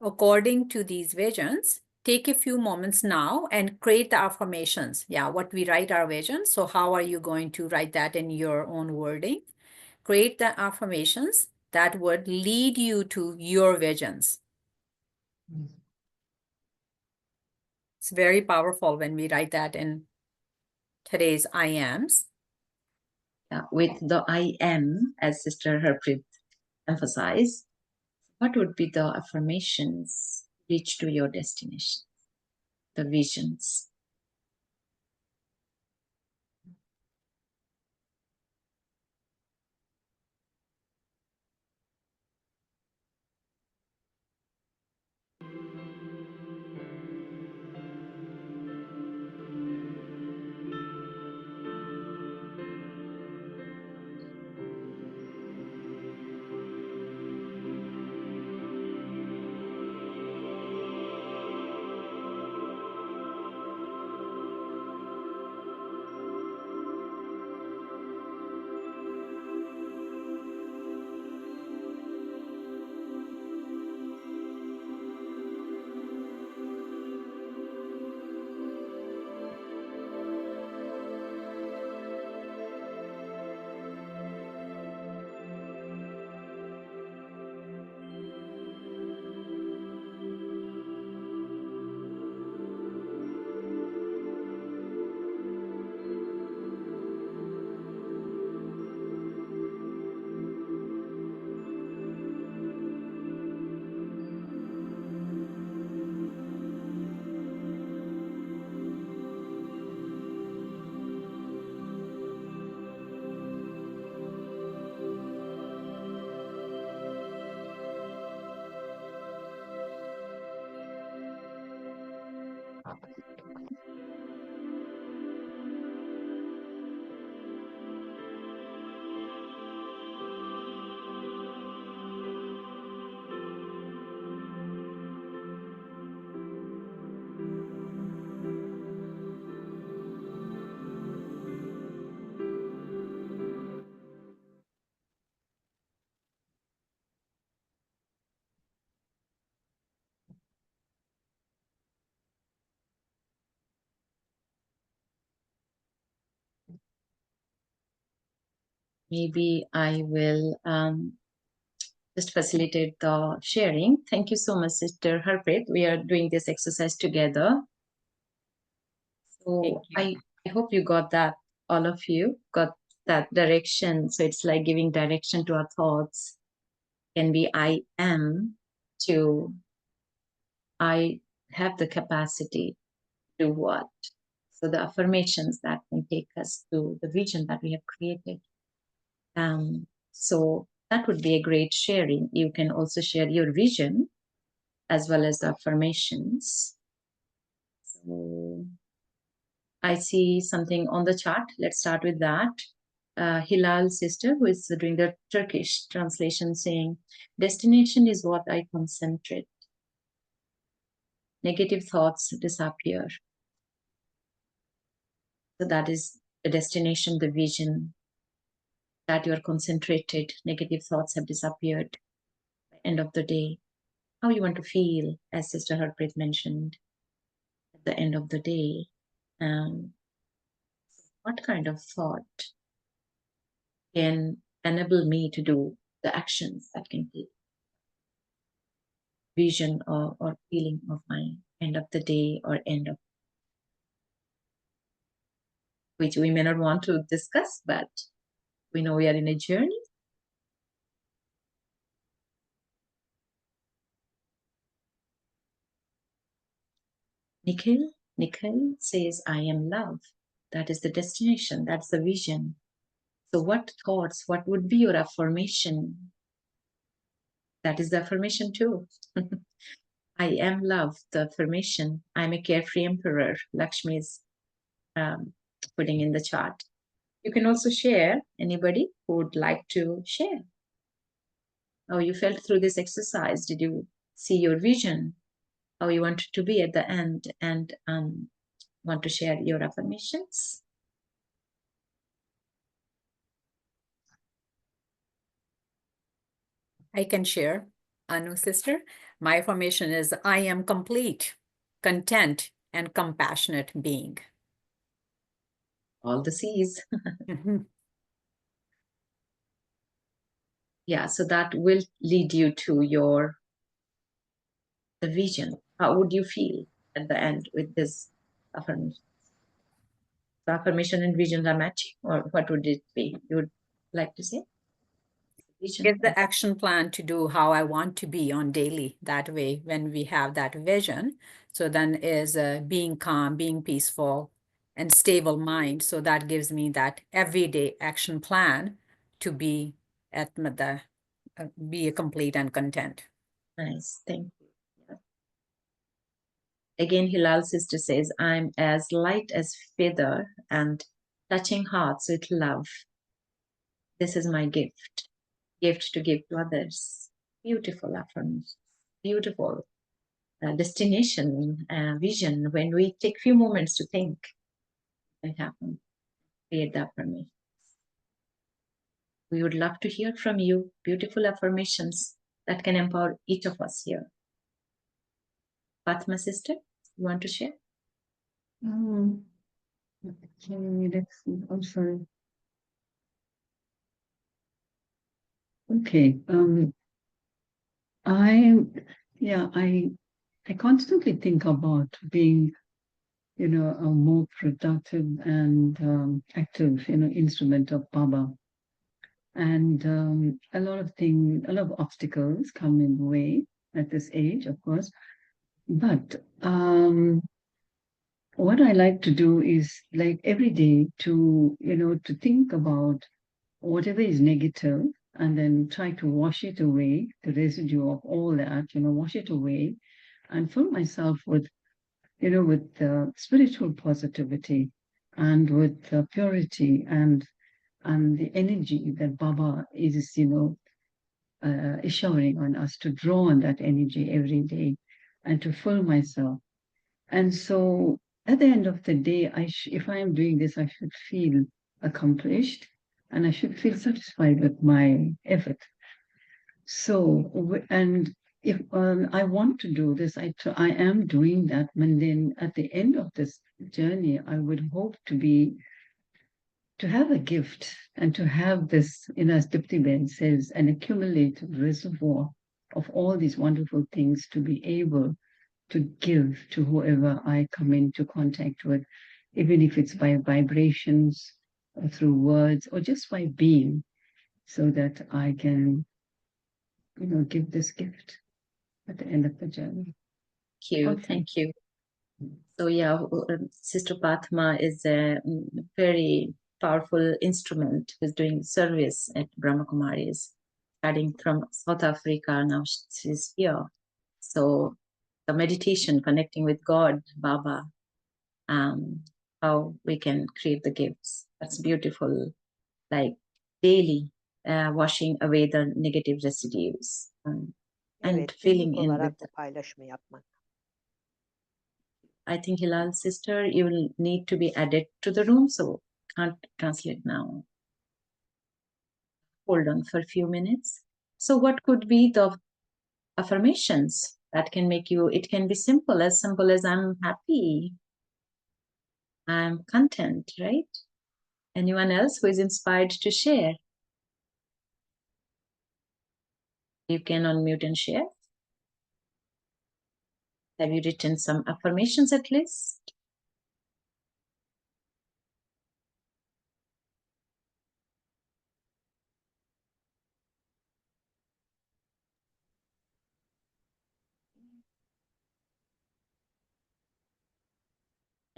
According to these visions, take a few moments now and create the affirmations. Yeah, what we write our vision. So how are you going to write that in your own wording? Create the affirmations that would lead you to your visions. It's very powerful when we write that in today's I ams. With the I am, as Sister Harpreet emphasized, what would be the affirmations reach to your destination, the visions? Maybe I will just facilitate the sharing. Thank you so much, Sister Harpreet. We are doing this exercise together. So I hope you got that, all of you got that direction. So it's like giving direction to our thoughts. Can be I am to I have the capacity to do what? So the affirmations that can take us to the vision that we have created. So that would be a great sharing. You can also share your vision as well as the affirmations. So I see something on the chart. Let's start with that. Hilal sister, who is doing the Turkish translation, saying, destination is what I concentrate. Negative thoughts disappear. So that is the destination, the vision that you are concentrated. Negative thoughts have disappeared. By the end of the day, how you want to feel, as Sister Harpreet mentioned, at the end of the day. What kind of thought can enable me to do the actions that can take vision or feeling of my end of the day or end of, which we may not want to discuss, but we know we are in a journey. Nikhil says, I am love. That is the destination. That's the vision. So what thoughts, what would be your affirmation? That is the affirmation too. I am love, the affirmation. I'm a carefree emperor. Lakshmi is putting in the chart. You can also share, anybody who would like to share. How you felt through this exercise. Did you see your vision? How you wanted to be at the end, and want to share your affirmations? I can share, Anu sister. My affirmation is I am complete, content, and compassionate being. All the C's. Yeah, so that will lead you to the vision. How would you feel at the end with this affirmation? The affirmation and vision are matching, or what would it be? You would like to say? Vision. Give the action plan to do how I want to be on daily. That way, when we have that vision, so then is being calm, being peaceful, and stable mind. So that gives me that everyday action plan to be at the be complete and content. Nice, thank you. Yeah. Again, Hilal sister says, I'm as light as feather and touching hearts with love. This is my gift to give to others. Beautiful affirmation, beautiful destination, vision. When we take few moments to think, it happens. Create the affirmation. We would love to hear from you. Beautiful affirmations that can empower each of us here. Fatma sister, you want to share? Okay, let's see. I'm sorry. Okay. I constantly think about being, a more productive and active, instrument of Baba. And a lot of obstacles come in the way at this age, of course. But what I like to do is like every day to think about whatever is negative and then try to wash it away, the residue of all that, wash it away and fill myself with spiritual positivity and with purity and the energy that Baba is, is showering on us, to draw on that energy every day and to fill myself. And so at the end of the day, if I am doing this, I should feel accomplished and I should feel satisfied with my effort. So, and if I want to do this, I am doing that. And then at the end of this journey, I would hope to have a gift and to have this, as Dipti Ben says, an accumulated reservoir of all these wonderful things to be able to give to whoever I come into contact with, even if it's by vibrations or through words or just by being, so that I can, give this gift at the end of the journey. Thank you. Okay. Thank you. So yeah, Sister Fatma is a very powerful instrument who's doing service at Brahma Kumaris, starting from South Africa. Now she's here. So the meditation, connecting with God, Baba, how we can create the gifts. That's beautiful. Like daily washing away the negative residues and Evet, filling günlük in olarak with bu paylaşımı yapmak. I think Hilal sister, you will need to be added to the room, so can't translate now. Hold on for a few minutes. So what could be the affirmations that can make you, it can be simple as I'm happy, I'm content, right? Anyone else who is inspired to share? You can unmute and share. Have you written some affirmations at least?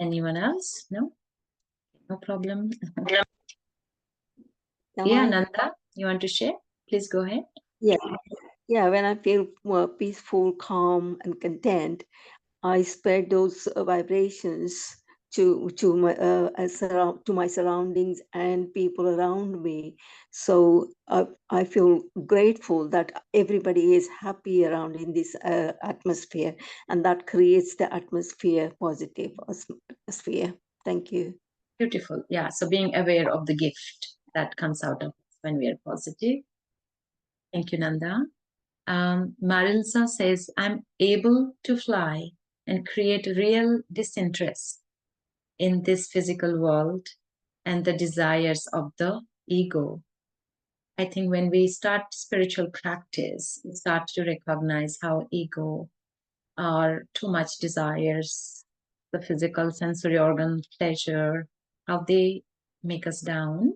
Anyone else? No? No problem. Yeah, Nanda, you want to share? Please go ahead. Yeah, when I feel more peaceful, calm, and content, I spread those vibrations to my surroundings and people around me. So I feel grateful that everybody is happy around in this atmosphere, and that creates the positive atmosphere. Thank you. Beautiful. Yeah. So being aware of the gift that comes out of us when we are positive. Thank you, Nanda. Marilsa says, I'm able to fly and create real disinterest in this physical world and the desires of the ego. I think when we start spiritual practice, we start to recognize how ego or too much desires, the physical sensory organ pleasure, how they make us down.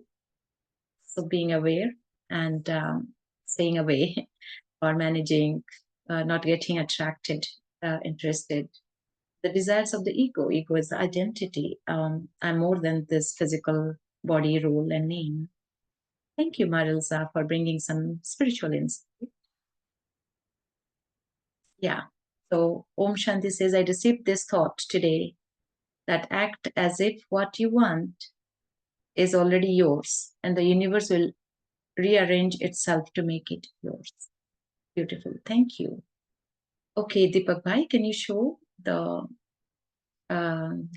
So being aware and staying away or managing, not getting attracted, interested. The desires of the ego. Ego is the identity. I'm more than this physical body, role, and name. Thank you, Marilza, for bringing some spiritual insight. Yeah. So Om Shanti says, I received this thought today that act as if what you want is already yours and the universe will rearrange itself to make it yours. Beautiful. Thank you. Okay, Deepak Bhai, can you show the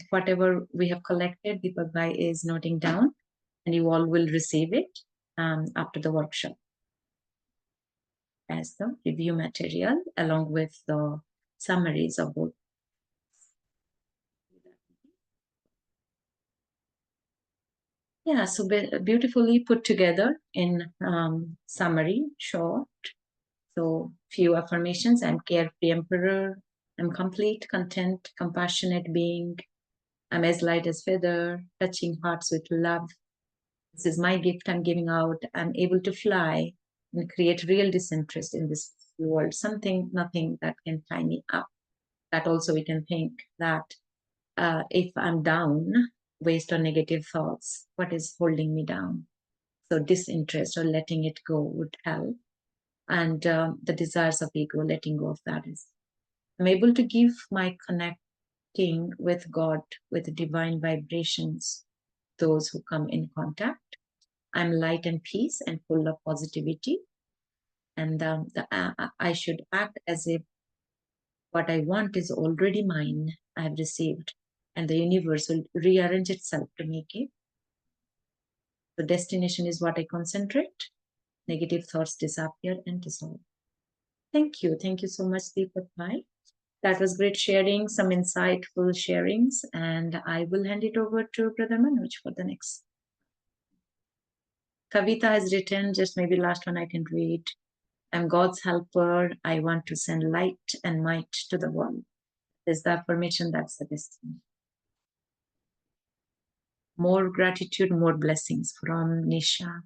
whatever we have collected? Deepak Bhai is noting down and you all will receive it after the workshop as the review material along with the summaries of both. Yeah, so beautifully put together in summary, short. So few affirmations. I'm carefree emperor. I'm complete, content, compassionate being. I'm as light as feather, touching hearts with love. This is my gift I'm giving out. I'm able to fly and create real disinterest in this world. Something, nothing that can tie me up. That also we can think that if I'm down, based on negative thoughts, what is holding me down? So disinterest or letting it go would help. And the desires of ego, letting go of that is. I'm able to give my connecting with God, with divine vibrations, those who come in contact. I'm light and peace and full of positivity. And I should act as if what I want is already mine, I have received, and the universe will rearrange itself to make it. The destination is what I concentrate. Negative thoughts disappear and dissolve. Thank you. Thank you so much, Deepak Bhai. That was great sharing, some insightful sharings, and I will hand it over to Brother Manoj for the next. Kavita has written, just maybe last one I can read. I'm God's helper. I want to send light and might to the world. There's the affirmation, that's the destiny. More gratitude, more blessings from Nisha.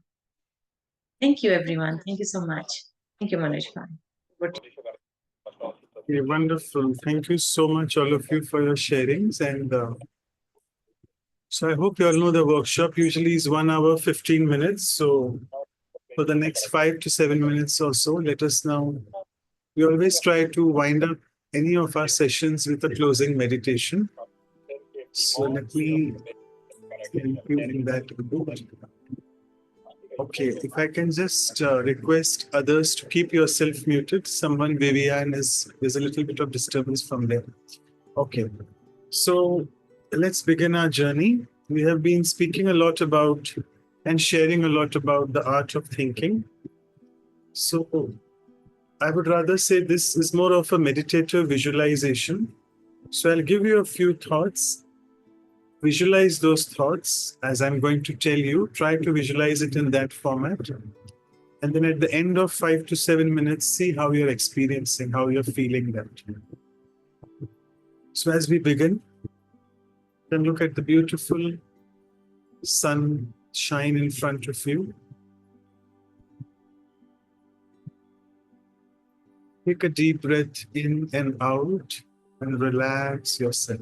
Thank you, everyone. Thank you so much. Thank you, Manoj Bhai. Okay, wonderful. Thank you so much, all of you, for your sharings. And so I hope you all know the workshop usually is 1 hour, 15 minutes. So for the next 5 to 7 minutes or so, let us now, we always try to wind up any of our sessions with a closing meditation. So let me help you in that. Okay, if I can just request others to keep yourself muted. Someone, Vivian, there's a little bit of disturbance from there. Okay, so let's begin our journey. We have been speaking a lot about and sharing a lot about the art of thinking. So I would rather say this is more of a meditative visualization. So I'll give you a few thoughts. Visualize those thoughts as I'm going to tell you. Try to visualize it in that format. And then at the end of 5 to 7 minutes, see how you're experiencing, how you're feeling that. So as we begin, then look at the beautiful sun shine in front of you. Take a deep breath in and out and relax yourself.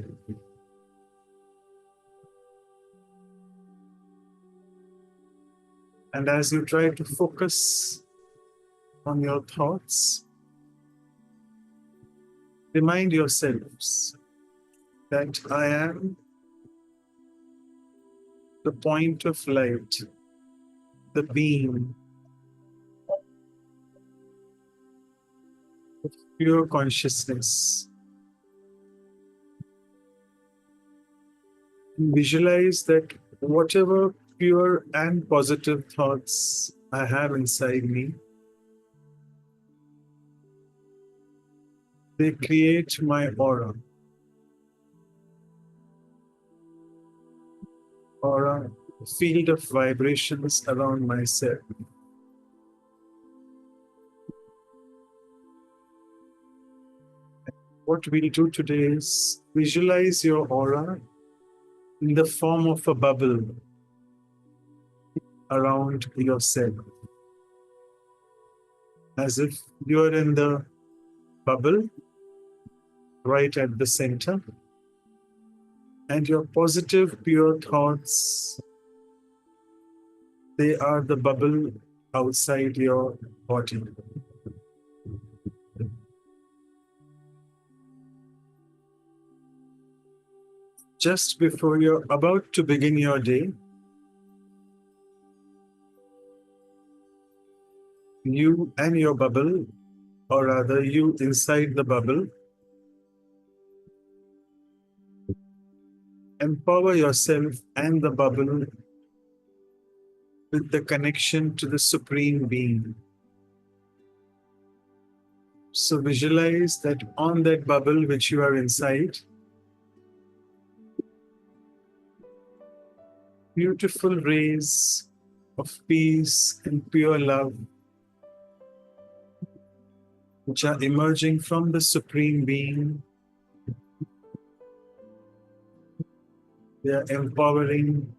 And as you try to focus on your thoughts, remind yourselves that I am the point of light, the beam of pure consciousness. And visualize that whatever pure and positive thoughts I have inside me, they create my aura. Aura, field of vibrations around myself. What we'll do today is visualize your aura in the form of a bubble around yourself, as if you're in the bubble right at the center, and your positive, pure thoughts, they are the bubble outside your body. Just before you're about to begin your day, you and your bubble, or rather you inside the bubble, empower yourself and the bubble with the connection to the Supreme Being. So visualize that on that bubble which you are inside, beautiful rays of peace and pure love which are emerging from the Supreme Being. They are empowering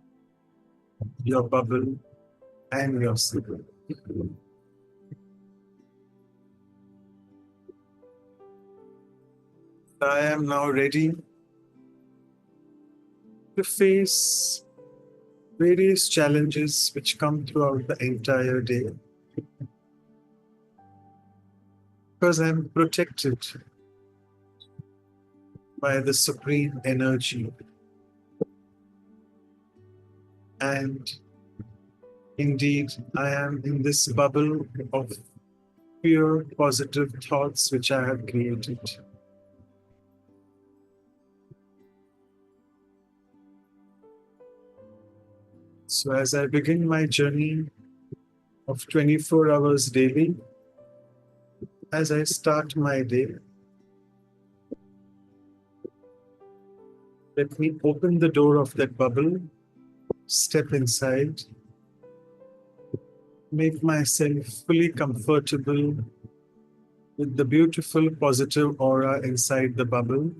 your bubble and yourself. I am now ready to face various challenges which come throughout the entire day, because I am protected by the Supreme Energy. And indeed, I am in this bubble of pure positive thoughts which I have created. So as I begin my journey of 24 hours daily, as I start my day, let me open the door of that bubble, step inside, make myself fully comfortable with the beautiful positive aura inside the bubble.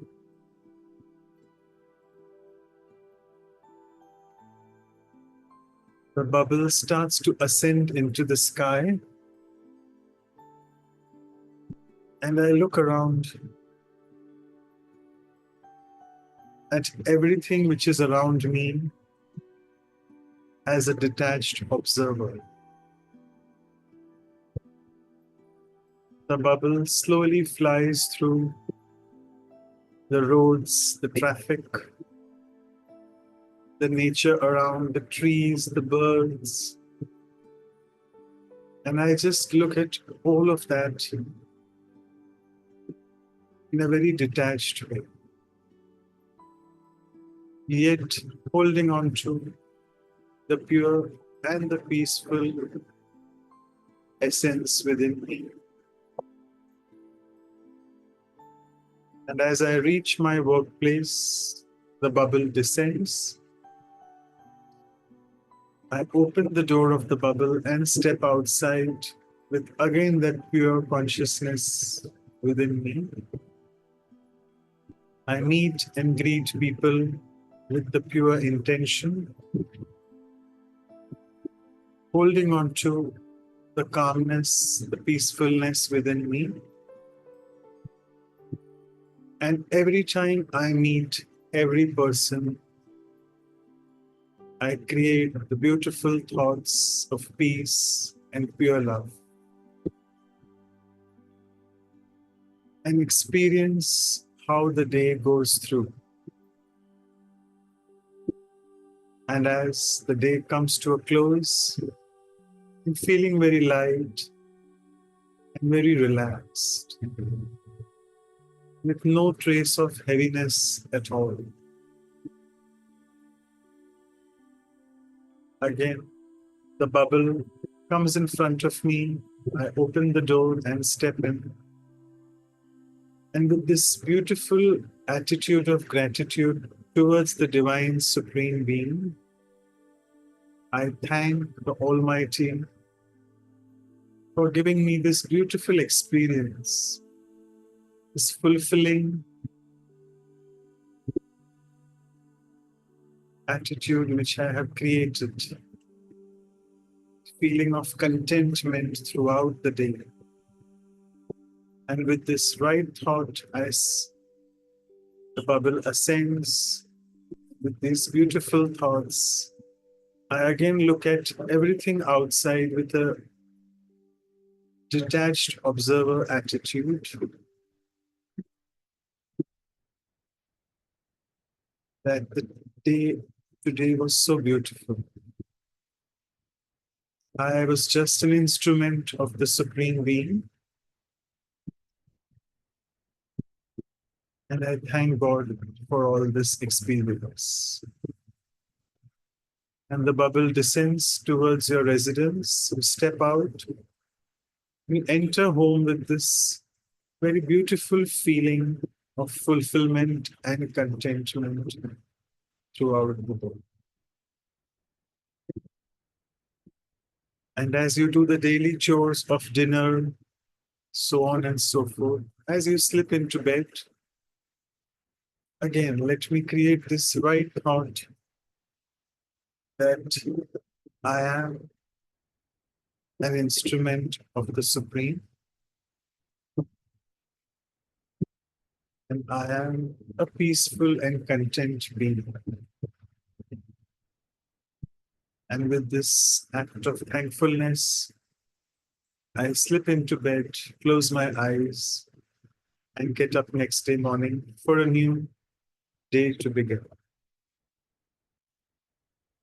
The bubble starts to ascend into the sky, and I look around at everything which is around me as a detached observer. The bubble slowly flies through the roads, the traffic, the nature around, the trees, the birds. And I just look at all of that in a very detached way, yet holding on to the pure and the peaceful essence within me. And as I reach my workplace, the bubble descends. I open the door of the bubble and step outside with again that pure consciousness within me. I meet and greet people with the pure intention, holding on to the calmness, the peacefulness within me. And every time I meet every person, I create the beautiful thoughts of peace and pure love, and experience how the day goes through. And as the day comes to a close, I'm feeling very light and very relaxed, with no trace of heaviness at all. Again, the bubble comes in front of me. I open the door and step in. And with this beautiful attitude of gratitude towards the Divine Supreme Being, I thank the Almighty for giving me this beautiful experience, this fulfilling attitude which I have created, feeling of contentment throughout the day. And with this right thought, as the bubble ascends with these beautiful thoughts, I again look at everything outside with a detached observer attitude. That the day today was so beautiful. I was just an instrument of the Supreme Being. And I thank God for all this experience. And the bubble descends towards your residence. You step out. You enter home with this very beautiful feeling of fulfillment and contentment throughout the home. And as you do the daily chores of dinner, so on and so forth, as you slip into bed, again, let me create this right thought that I am an instrument of the Supreme, and I am a peaceful and content being. And with this act of thankfulness, I slip into bed, close my eyes, and get up next day morning for a new day to begin.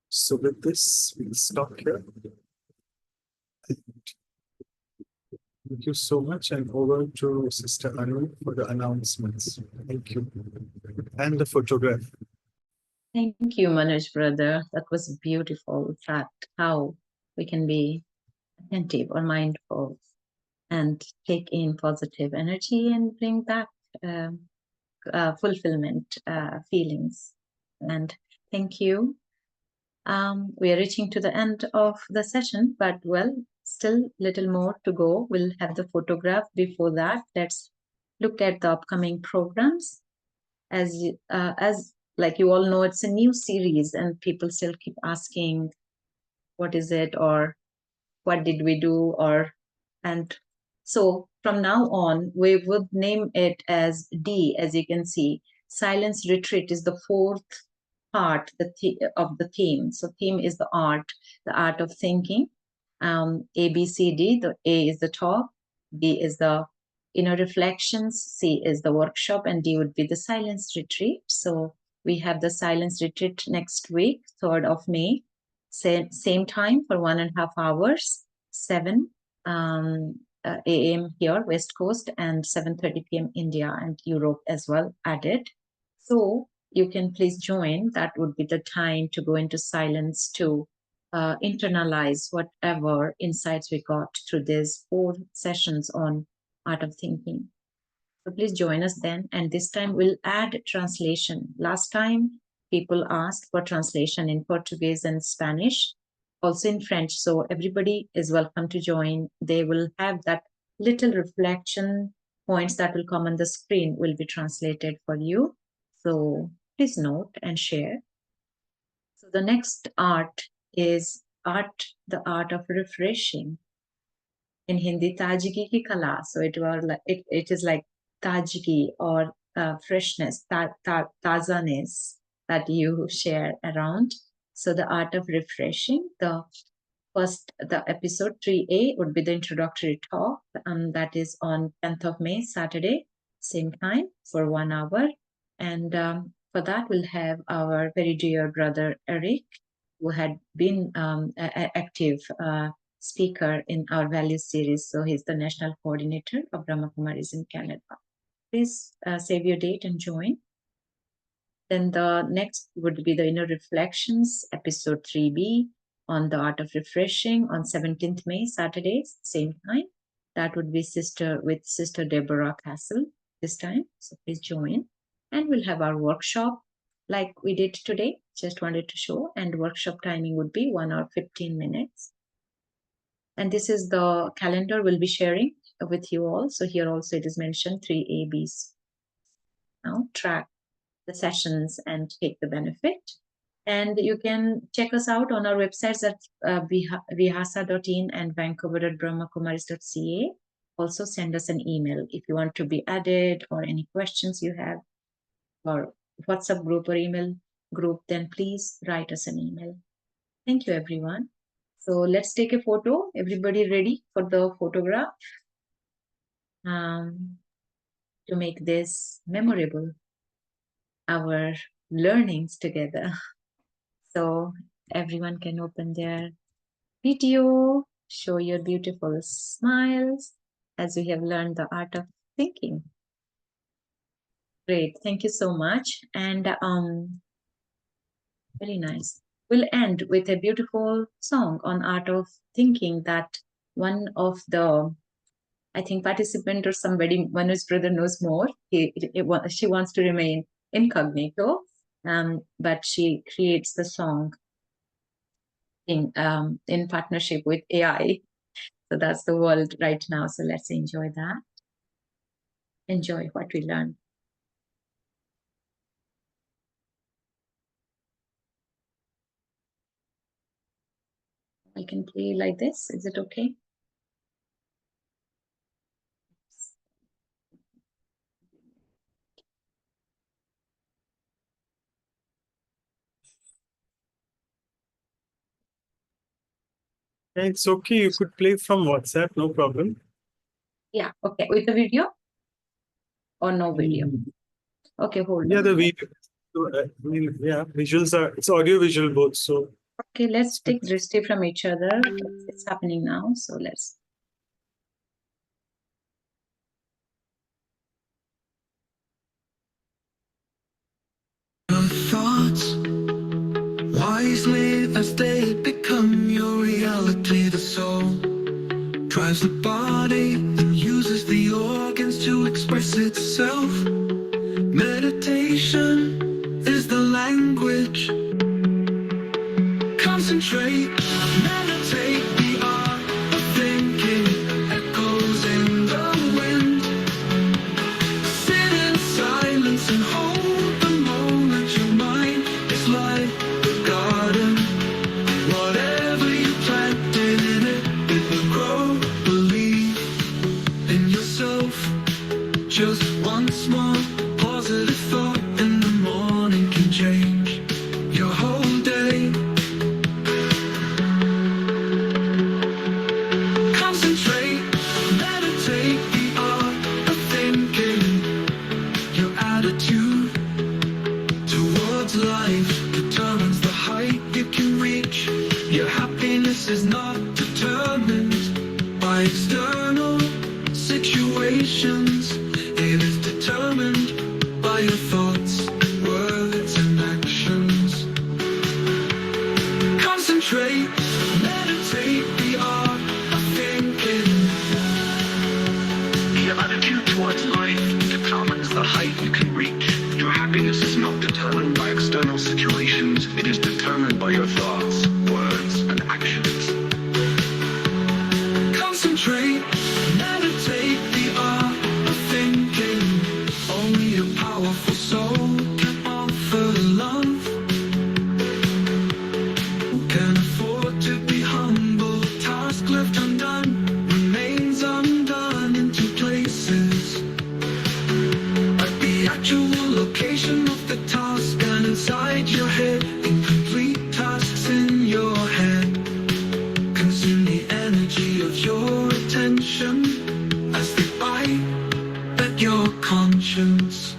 So with this, we'll stop here. Thank you so much, and over to Sister Anu for the announcements. Thank you. And the photograph. Thank you, Manoj brother. That was beautiful. In fact, how we can be attentive or mindful and take in positive energy and bring back fulfillment feelings. And thank you. We are reaching to the end of the session, but well, still little more to go. We'll have the photograph. Before that, let's look at the upcoming programs. As like you all know, it's a new series, and people still keep asking, what is it, or what did we do, and so from now on, we would name it as D, as you can see. Silence Retreat is the fourth part of the theme. So theme is the art of thinking. A, B, C, D. The A is the talk, B is the inner reflections, C is the workshop, and D would be the silence retreat. So we have the silence retreat next week, 3rd of May, same time for 1.5 hours, 7 a.m. here, West Coast, and 7:30 p.m. India and Europe as well added. So you can please join. That would be the time to go into silence to internalize whatever insights we got through these 4 sessions on art of thinking. So please join us then. And this time we'll add translation. Last time people asked for translation in Portuguese and Spanish, also in French. So everybody is welcome to join. They will have that little reflection points that will come on the screen will be translated for you. So please note and share. So the next art is the art of refreshing. In Hindi, Tajiki ki kala. So it is like tajiki or freshness, tazaness that you share around. So the art of refreshing. The episode 3A would be the introductory talk, that is on 10th of May, Saturday, same time for 1 hour. And for that, we'll have our very dear brother Eric, who had been an active speaker in our values series. So he's the national coordinator of Brahma Kumaris in Canada. Please save your date and join. Then the next would be the Inner Reflections, episode 3B on the art of refreshing on 17th May, Saturday, same time. That would be Sister Deborah Castle this time. So please join. And we'll have our workshop like we did today. Just wanted to show. And workshop timing would be 1 hour 15 minutes. And this is the calendar we'll be sharing with you all. So here also it is mentioned 3 ABs. Now track the sessions and take the benefit. And you can check us out on our websites at vihasa.in and vancouver.brahmakumaris.ca. Also send us an email if you want to be added or any questions you have, or WhatsApp group or email group, then please write us an email. Thank you, everyone. So let's take a photo. Everybody ready for the photograph? To make this memorable, our learnings together. So everyone can open their video, show your beautiful smiles as we have learned the art of thinking. Great, thank you so much. And very nice. We'll end with a beautiful song on art of thinking that one of the, I think, participant or somebody, Manu's brother knows more. She wants to remain incognito, but she creates the song in partnership with AI. So that's the world right now. So let's enjoy that. Enjoy what we learned. I can play like this. Is it okay? It's okay. You could play from WhatsApp, no problem. Yeah, okay. With the video or no video? Okay, hold Yeah, on. the video. So, yeah, visuals are, it's audio visual both. So Okay, let's take drishti from each other. It's happening now. So let's. Thoughts wisely as they become your reality. The soul drives the body and uses the organs to express itself. Meditation is the language. Concentrate, meditate, the art of thinking echoes in the wind. Sit in silence and hold the moment. Your mind is like a garden. Whatever you planted in it, it will grow. Believe in yourself. Just one small positive thought in the morning can change your whole day. Concentrate, meditate, the art of thinking. Your attitude towards life determines the height you can reach. Your happiness is not determined by external situations. It is determined by your thoughts, words, and actions. Concentrate, meditate, the art of thinking. Your attitude towards life determines the height you can reach. Your happiness is not determined by external situations. It is determined by your thoughts, words, and actions. Concentrate, meditate, the art of thinking. Only a powerful soul can offer love. Can afford to be humble. Task left undone remains undone in two places. At the actual location of the task and inside your head. Incomplete tasks in your head consume the energy of your attention as they bite at your conscience.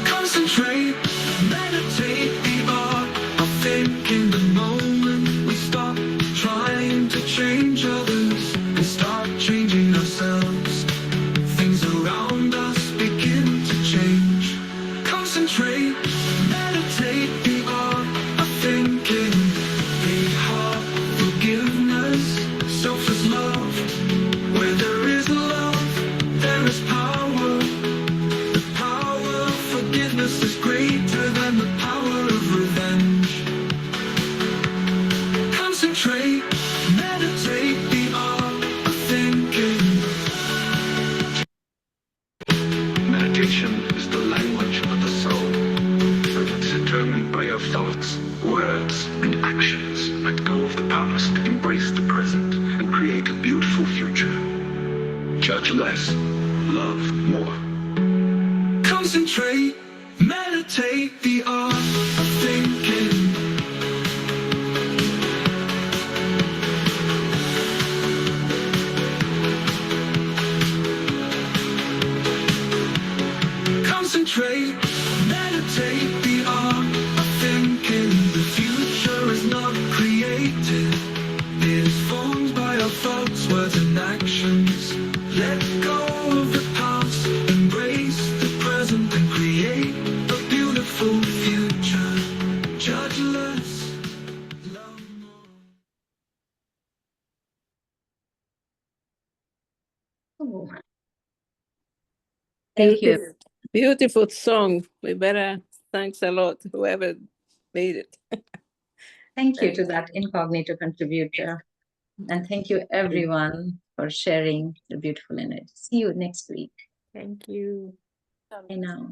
Concentrate, meditate, the art of thinking. The moment we stop trying to change others and start changing ourselves, things around us begin to change. Concentrate, meditate, the art of thinking. Big heart, forgiveness, selfless love. Where there is love, there is power. The power of forgiveness is greater than the power of revenge. Concentrate, meditate, the art of thinking. limitations, let go of the past, embrace the present, and create a beautiful future. Judge less, love more. Concentrate, meditate the art of thinking. Concentrate, meditate the art of thinking. The future is not created, it is formed by our thoughts, words, and actions. Let go of the past, embrace the present, and create a beautiful future. Judge less, love more. Oh, Thank thank you. Beautiful song. We better thanks a lot, whoever made it. Thank you to that incognito contributor. And thank you everyone for sharing the beautiful energy. See you next week. Thank you. Bye now.